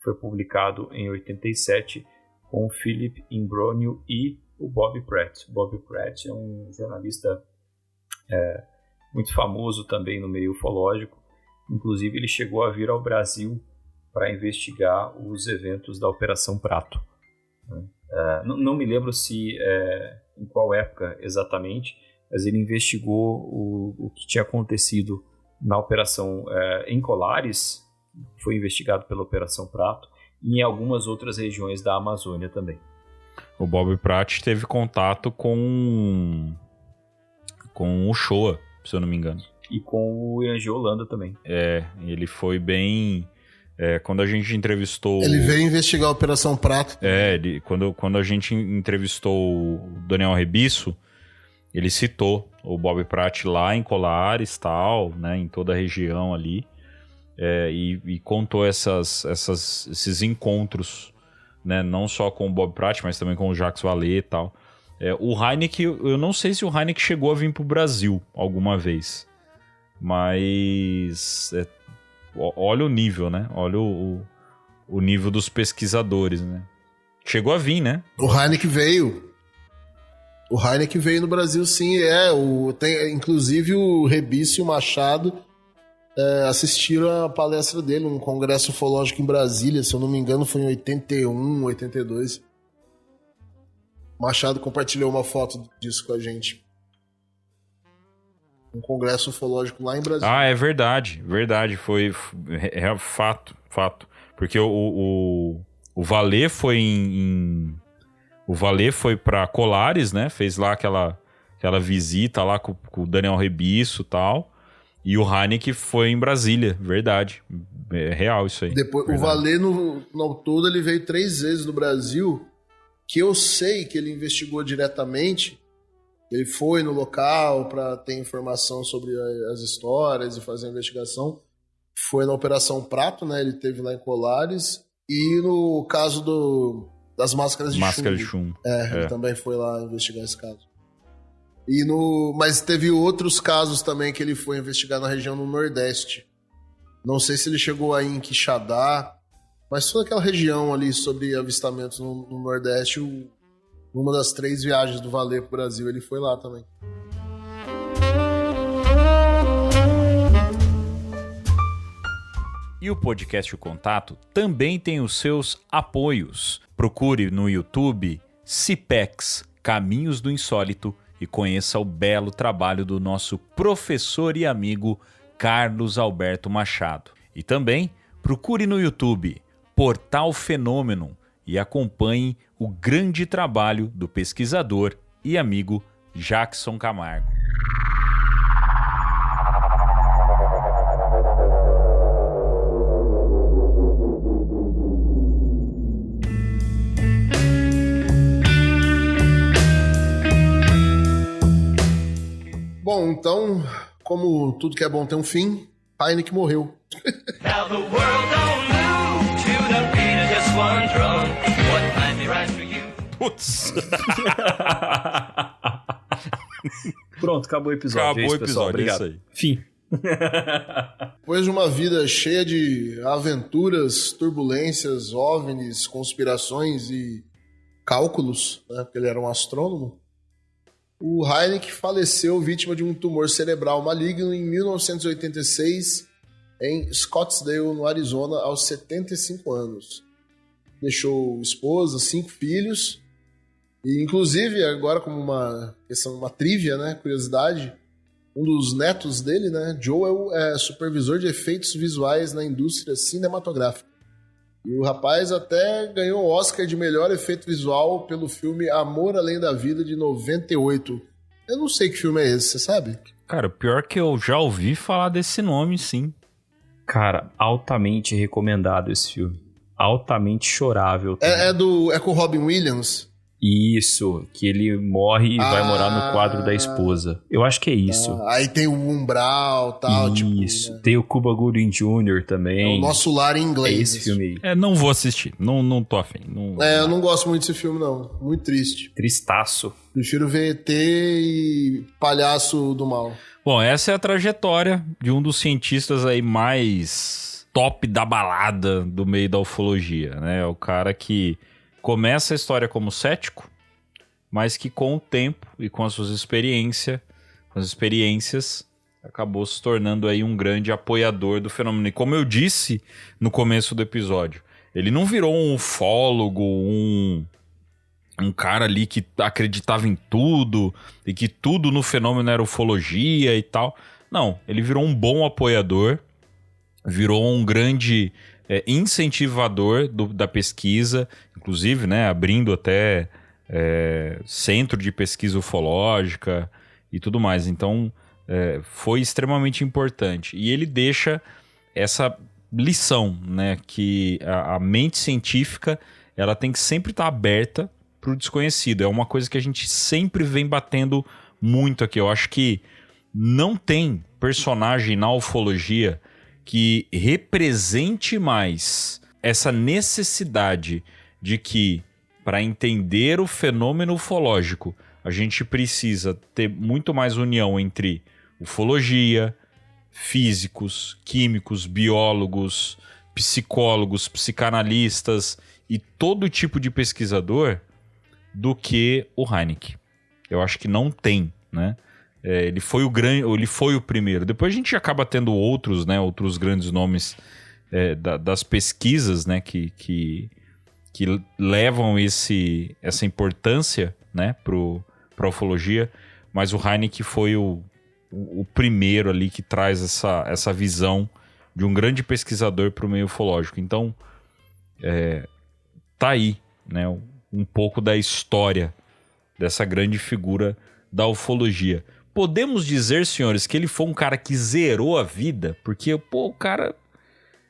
[SPEAKER 3] foi publicado em 87 com Philip Imbrogno e o Bob Pratt. Bob Pratt é um jornalista muito famoso também no meio ufológico. Inclusive, ele chegou a vir ao Brasil para investigar os eventos da Operação Prato. Não me lembro em qual época exatamente, mas ele investigou o que tinha acontecido na Operação em Colares, foi investigado pela Operação Prato, e em algumas outras regiões da Amazônia também.
[SPEAKER 1] O Bob Pratt teve contato com o Shoah, se eu não me engano.
[SPEAKER 3] E com o Ian Holanda também.
[SPEAKER 1] Ele foi bem... quando a gente entrevistou...
[SPEAKER 2] Ele veio investigar a Operação Prato.
[SPEAKER 1] Quando a gente entrevistou o Daniel Rebisso, ele citou o Bob Pratt lá em Colares, tal, né, em toda a região ali, e contou esses encontros, né, não só com o Bob Pratt, mas também com o Jacques Vallée e tal. O Hynek, eu não sei se o Hynek chegou a vir pro Brasil alguma vez, mas olha o nível, né? Olha o nível dos pesquisadores, né? Chegou a vir, né?
[SPEAKER 2] O Hynek veio. O Hynek veio no Brasil, sim. Inclusive o Rebisso e o Machado assistiram a palestra dele num congresso ufológico em Brasília, se eu não me engano foi em 81, 82. O Machado compartilhou uma foto disso com a gente. Um congresso ufológico lá em Brasília.
[SPEAKER 1] É verdade. Foi fato. Porque o Vallée foi o Vallée foi pra Colares, né? Fez lá aquela visita lá com o Daniel Rebisso e tal. E o Hynek foi em Brasília, verdade. É real isso aí.
[SPEAKER 2] Depois,
[SPEAKER 1] verdade.
[SPEAKER 2] O Vallée, no todo, ele veio 3 vezes no Brasil, que eu sei que ele investigou diretamente. Ele foi no local para ter informação sobre as histórias e fazer a investigação. Foi na Operação Prato, né? Ele teve lá em Colares. E no caso das máscaras de chumbo.
[SPEAKER 1] Máscara de chumbo.
[SPEAKER 2] Ele também foi lá investigar esse caso. Mas teve outros casos também que ele foi investigar na região do Nordeste. Não sei se ele chegou aí em Quixadá, mas toda aquela região ali sobre avistamentos no Nordeste, numa das 3 viagens do Vallée pro Brasil, ele foi lá também.
[SPEAKER 1] E o podcast O Contato também tem os seus apoios. Procure no YouTube CIPEX, Caminhos do Insólito, e conheça o belo trabalho do nosso professor e amigo Carlos Alberto Machado. E também procure no YouTube Portal Fenômeno e acompanhe o grande trabalho do pesquisador e amigo Jackson Camargo.
[SPEAKER 2] Bom, então, como tudo que é bom tem um fim, Heineken morreu.
[SPEAKER 11] Now the world don't move to the beat of just one drum. What might be right for you?
[SPEAKER 1] Putz.
[SPEAKER 3] Pronto, acabou o episódio.
[SPEAKER 1] Acabou o episódio, obrigado.
[SPEAKER 3] É isso aí. Fim.
[SPEAKER 2] Depois de uma vida cheia de aventuras, turbulências, OVNIs, conspirações e cálculos, né, porque ele era um astrônomo, o Heineken faleceu vítima de um tumor cerebral maligno em 1986 em Scottsdale, no Arizona, aos 75 anos. Deixou esposa, 5 filhos e, inclusive, agora como uma trivia, né, curiosidade, um dos netos dele, né, Joel, é supervisor de efeitos visuais na indústria cinematográfica. E o rapaz até ganhou o Oscar de melhor efeito visual pelo filme Amor Além da Vida, de 98. Eu não sei que filme é esse, você sabe?
[SPEAKER 1] Cara, pior que eu já ouvi falar desse nome, sim.
[SPEAKER 3] Cara, altamente recomendado esse filme. Altamente chorável.
[SPEAKER 2] É com o Robin Williams?
[SPEAKER 3] Isso, que ele morre e vai morar no quadro da esposa. Eu acho que é isso.
[SPEAKER 2] Aí tem o Umbral e tal.
[SPEAKER 3] Isso,
[SPEAKER 2] tipo, né?
[SPEAKER 3] tem o Cuba Gooding Jr. também.
[SPEAKER 2] É o Nosso Lar em Inglês.
[SPEAKER 3] É esse filme aí.
[SPEAKER 1] Não vou assistir, não tô afim.
[SPEAKER 2] Eu não gosto muito desse filme, não. Muito triste.
[SPEAKER 3] Tristaço.
[SPEAKER 2] Prefiro ver ET e Palhaço do Mal.
[SPEAKER 1] Bom, essa é a trajetória de um dos cientistas aí mais top da balada do meio da ufologia, né? O cara que começa a história como cético, mas que com o tempo e com as suas experiências, acabou se tornando aí um grande apoiador do fenômeno. E como eu disse no começo do episódio, ele não virou um ufólogo, um cara ali que acreditava em tudo e que tudo no fenômeno era ufologia e tal. Não, ele virou um bom apoiador, virou um grande incentivador da pesquisa, inclusive, né, abrindo até centro de pesquisa ufológica e tudo mais. Então, foi extremamente importante. E ele deixa essa lição, né, que a mente científica ela tem que sempre estar aberta para o desconhecido. É uma coisa que a gente sempre vem batendo muito aqui. Eu acho que não tem personagem na ufologia que represente mais essa necessidade de que, para entender o fenômeno ufológico, a gente precisa ter muito mais união entre ufologia, físicos, químicos, biólogos, psicólogos, psicanalistas e todo tipo de pesquisador do que o Heineken. Eu acho que não tem, né? Ele foi o primeiro. Depois a gente acaba tendo outros, né? Outros grandes nomes das pesquisas, né? Que levam essa importância, né? Para a ufologia. Mas o Heineken foi o primeiro ali que traz essa visão de um grande pesquisador para o meio ufológico. Então, tá aí, né? Um pouco da história dessa grande figura da ufologia. Podemos dizer, senhores, que ele foi um cara que zerou a vida, porque, o cara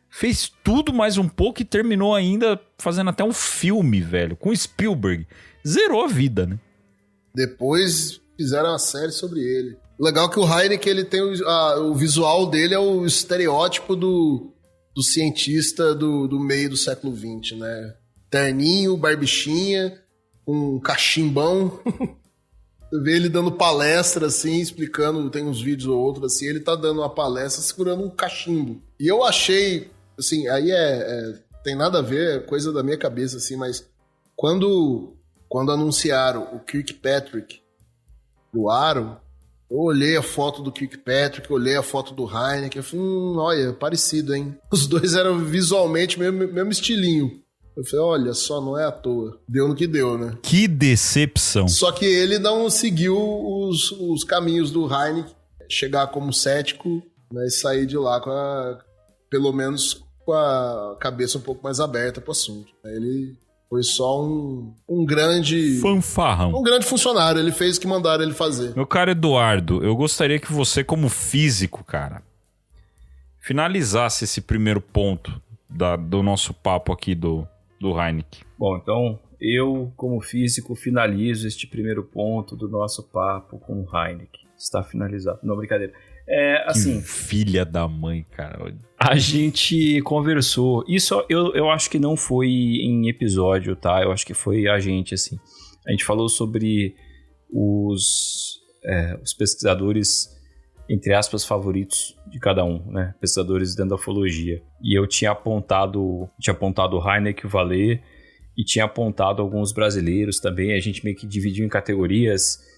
[SPEAKER 1] fez tudo mais um pouco e terminou ainda fazendo até um filme, velho, com Spielberg. Zerou a vida, né?
[SPEAKER 2] Depois fizeram uma série sobre ele. Legal que o Heineken, ele tem o visual dele é o estereótipo do cientista do meio do século XX, né? Terninho, barbichinha, um cachimbão. Você vê ele dando palestra, assim, explicando, tem uns vídeos ou outros, assim, ele tá dando uma palestra segurando um cachimbo. E eu achei, assim, aí tem nada a ver, é coisa da minha cabeça, assim, mas quando anunciaram o Kirkpatrick do Aro, Eu olhei a foto do Kirkpatrick, olhei a foto do Heineken, eu falei, olha, parecido, hein? Os dois eram visualmente mesmo estilinho. Eu falei, olha só, não é à toa. Deu no que deu, né?
[SPEAKER 1] Que decepção.
[SPEAKER 2] Só que ele não seguiu os caminhos do Heineken, chegar como cético, né, e sair de lá pelo menos com a cabeça um pouco mais aberta pro assunto. Ele foi só um grande...
[SPEAKER 1] fanfarrão.
[SPEAKER 2] Um grande funcionário, ele fez o que mandaram ele fazer.
[SPEAKER 1] Meu caro Eduardo, eu gostaria que você, como físico, cara, finalizasse esse primeiro ponto do nosso papo aqui do Heineken.
[SPEAKER 3] Bom, então eu, como físico, finalizo este primeiro ponto do nosso papo com o Heineken. Está finalizado. Não, brincadeira. Assim,
[SPEAKER 1] que filha da mãe, cara.
[SPEAKER 3] A gente conversou. Isso eu acho que não foi em episódio, tá? Eu acho que foi a gente, assim. A gente falou sobre os pesquisadores, entre aspas, favoritos de cada um, né? Pesquisadores dentro da ufologia. E eu tinha apontado o Heineken, o Vallée, e tinha apontado alguns brasileiros também. A gente meio que dividiu em categorias...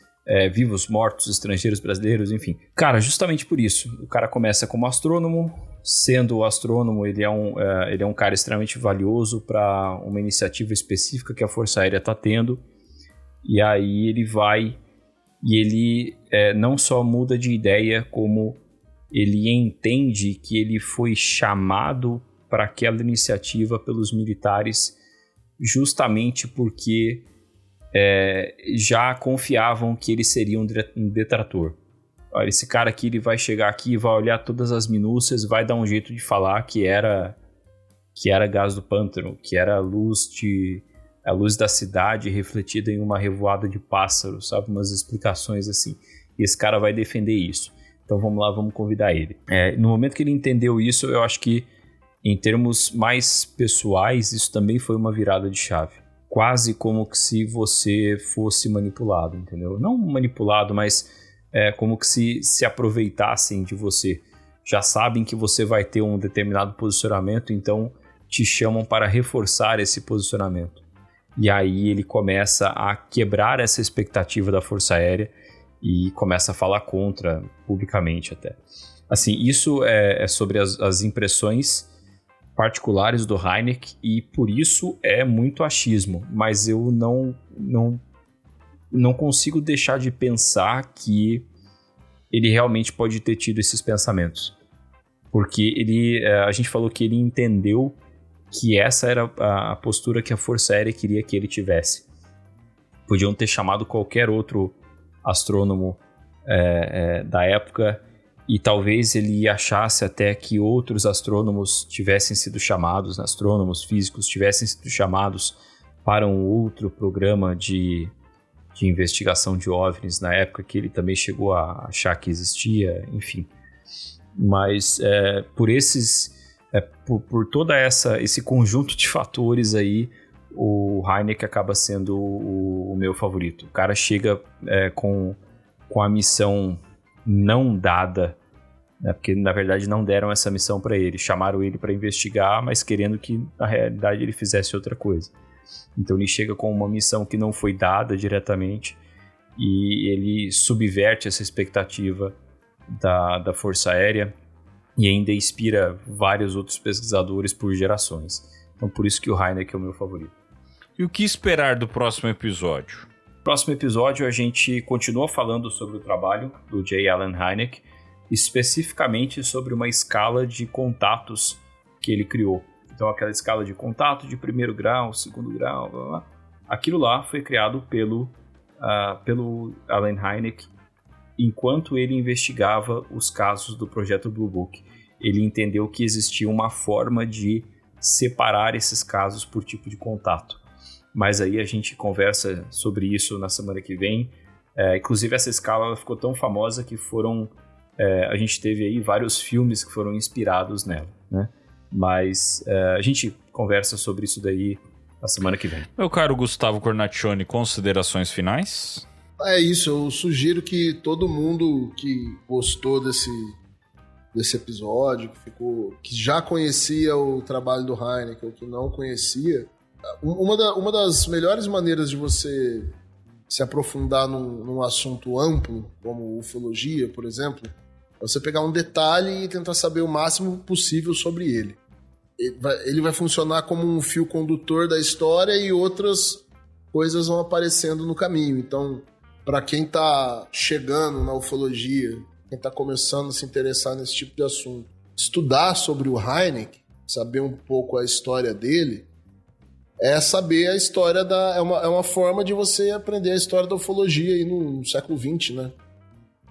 [SPEAKER 3] vivos, mortos, estrangeiros, brasileiros, enfim. Cara, justamente por isso. O cara começa como astrônomo. Sendo astrônomo, ele é um cara extremamente valioso para uma iniciativa específica que a Força Aérea está tendo. E aí ele vai e ele não só muda de ideia, como ele entende que ele foi chamado para aquela iniciativa pelos militares justamente porque já confiavam que ele seria um detrator. Olha, esse cara aqui, ele vai chegar aqui, vai olhar todas as minúcias, vai dar um jeito de falar que era gás do pântano, que era a luz da cidade refletida em uma revoada de pássaros, sabe? Umas explicações assim. E esse cara vai defender isso. Então vamos lá, vamos convidar ele. No momento que ele entendeu isso, eu acho que em termos mais pessoais, isso também foi uma virada de chave. Quase como que se você fosse manipulado, entendeu? Não manipulado, mas como que se aproveitassem de você. Já sabem que você vai ter um determinado posicionamento, então te chamam para reforçar esse posicionamento. E aí ele começa a quebrar essa expectativa da Força Aérea e começa a falar contra, publicamente até. Assim, isso é sobre as impressões particulares do Heineken, e por isso é muito achismo, mas eu não consigo deixar de pensar que ele realmente pode ter tido esses pensamentos, porque a gente falou que ele entendeu que essa era a postura que a Força Aérea queria que ele tivesse. Podiam ter chamado qualquer outro astrônomo da época, e talvez ele achasse até que outros astrônomos tivessem sido chamados, astrônomos físicos tivessem sido chamados para um outro programa de investigação de OVNIs na época, que ele também chegou a achar que existia, enfim. Mas por todo esse conjunto de fatores aí, o Heineken acaba sendo o meu favorito. O cara chega com a missão não dada, né, porque na verdade não deram essa missão para ele, chamaram ele para investigar, mas querendo que na realidade ele fizesse outra coisa. Então ele chega com uma missão que não foi dada diretamente e ele subverte essa expectativa da Força Aérea e ainda inspira vários outros pesquisadores por gerações. Então por isso que o Heineken é o meu favorito.
[SPEAKER 1] E o que esperar do próximo episódio?
[SPEAKER 3] No próximo episódio a gente continua falando sobre o trabalho do J. Allen Hynek, especificamente sobre uma escala de contatos que ele criou. Então aquela escala de contato de primeiro grau, segundo grau, blá, blá. Aquilo lá foi criado pelo Allen Hynek enquanto ele investigava os casos do projeto Blue Book. Ele entendeu que existia uma forma de separar esses casos por tipo de contato. Mas aí a gente conversa sobre isso na semana que vem. Inclusive essa escala ficou tão famosa que a gente teve aí vários filmes que foram inspirados nela, né? Mas a gente conversa sobre isso daí na semana que vem.
[SPEAKER 1] Meu caro Gustavo Cornaccioni, considerações finais?
[SPEAKER 2] É isso, eu sugiro que todo mundo que gostou desse episódio, que já conhecia o trabalho do Heineken ou que não conhecia, uma das melhores maneiras de você se aprofundar num assunto amplo, como ufologia, por exemplo, é você pegar um detalhe e tentar saber o máximo possível sobre ele. Ele vai funcionar como um fio condutor da história e outras coisas vão aparecendo no caminho. Então, para quem está chegando na ufologia, quem está começando a se interessar nesse tipo de assunto, estudar sobre o Hynek, saber um pouco a história dele, é saber a história é uma forma de você aprender a história da ufologia aí no século XX, né?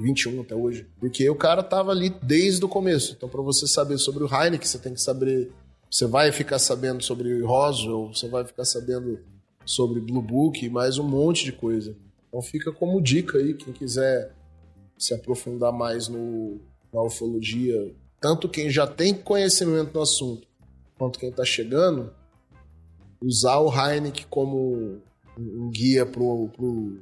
[SPEAKER 2] 21 até hoje. Porque o cara tava ali desde o começo. Então, para você saber sobre o Hynek, você tem que saber... Você vai ficar sabendo sobre Roswell, você vai ficar sabendo sobre Blue Book e mais um monte de coisa. Então fica como dica aí, quem quiser se aprofundar mais na ufologia, tanto quem já tem conhecimento no assunto, quanto quem tá chegando, usar o Hynek como um guia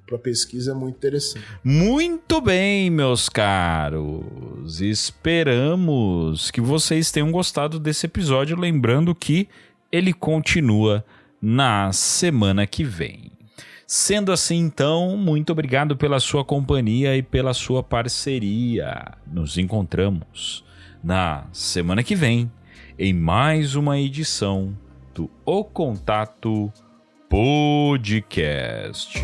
[SPEAKER 2] para pesquisa é muito interessante.
[SPEAKER 1] Muito bem, meus caros. Esperamos que vocês tenham gostado desse episódio. Lembrando que ele continua na semana que vem. Sendo assim, então, muito obrigado pela sua companhia e pela sua parceria. Nos encontramos na semana que vem em mais uma edição do O Contato Podcast.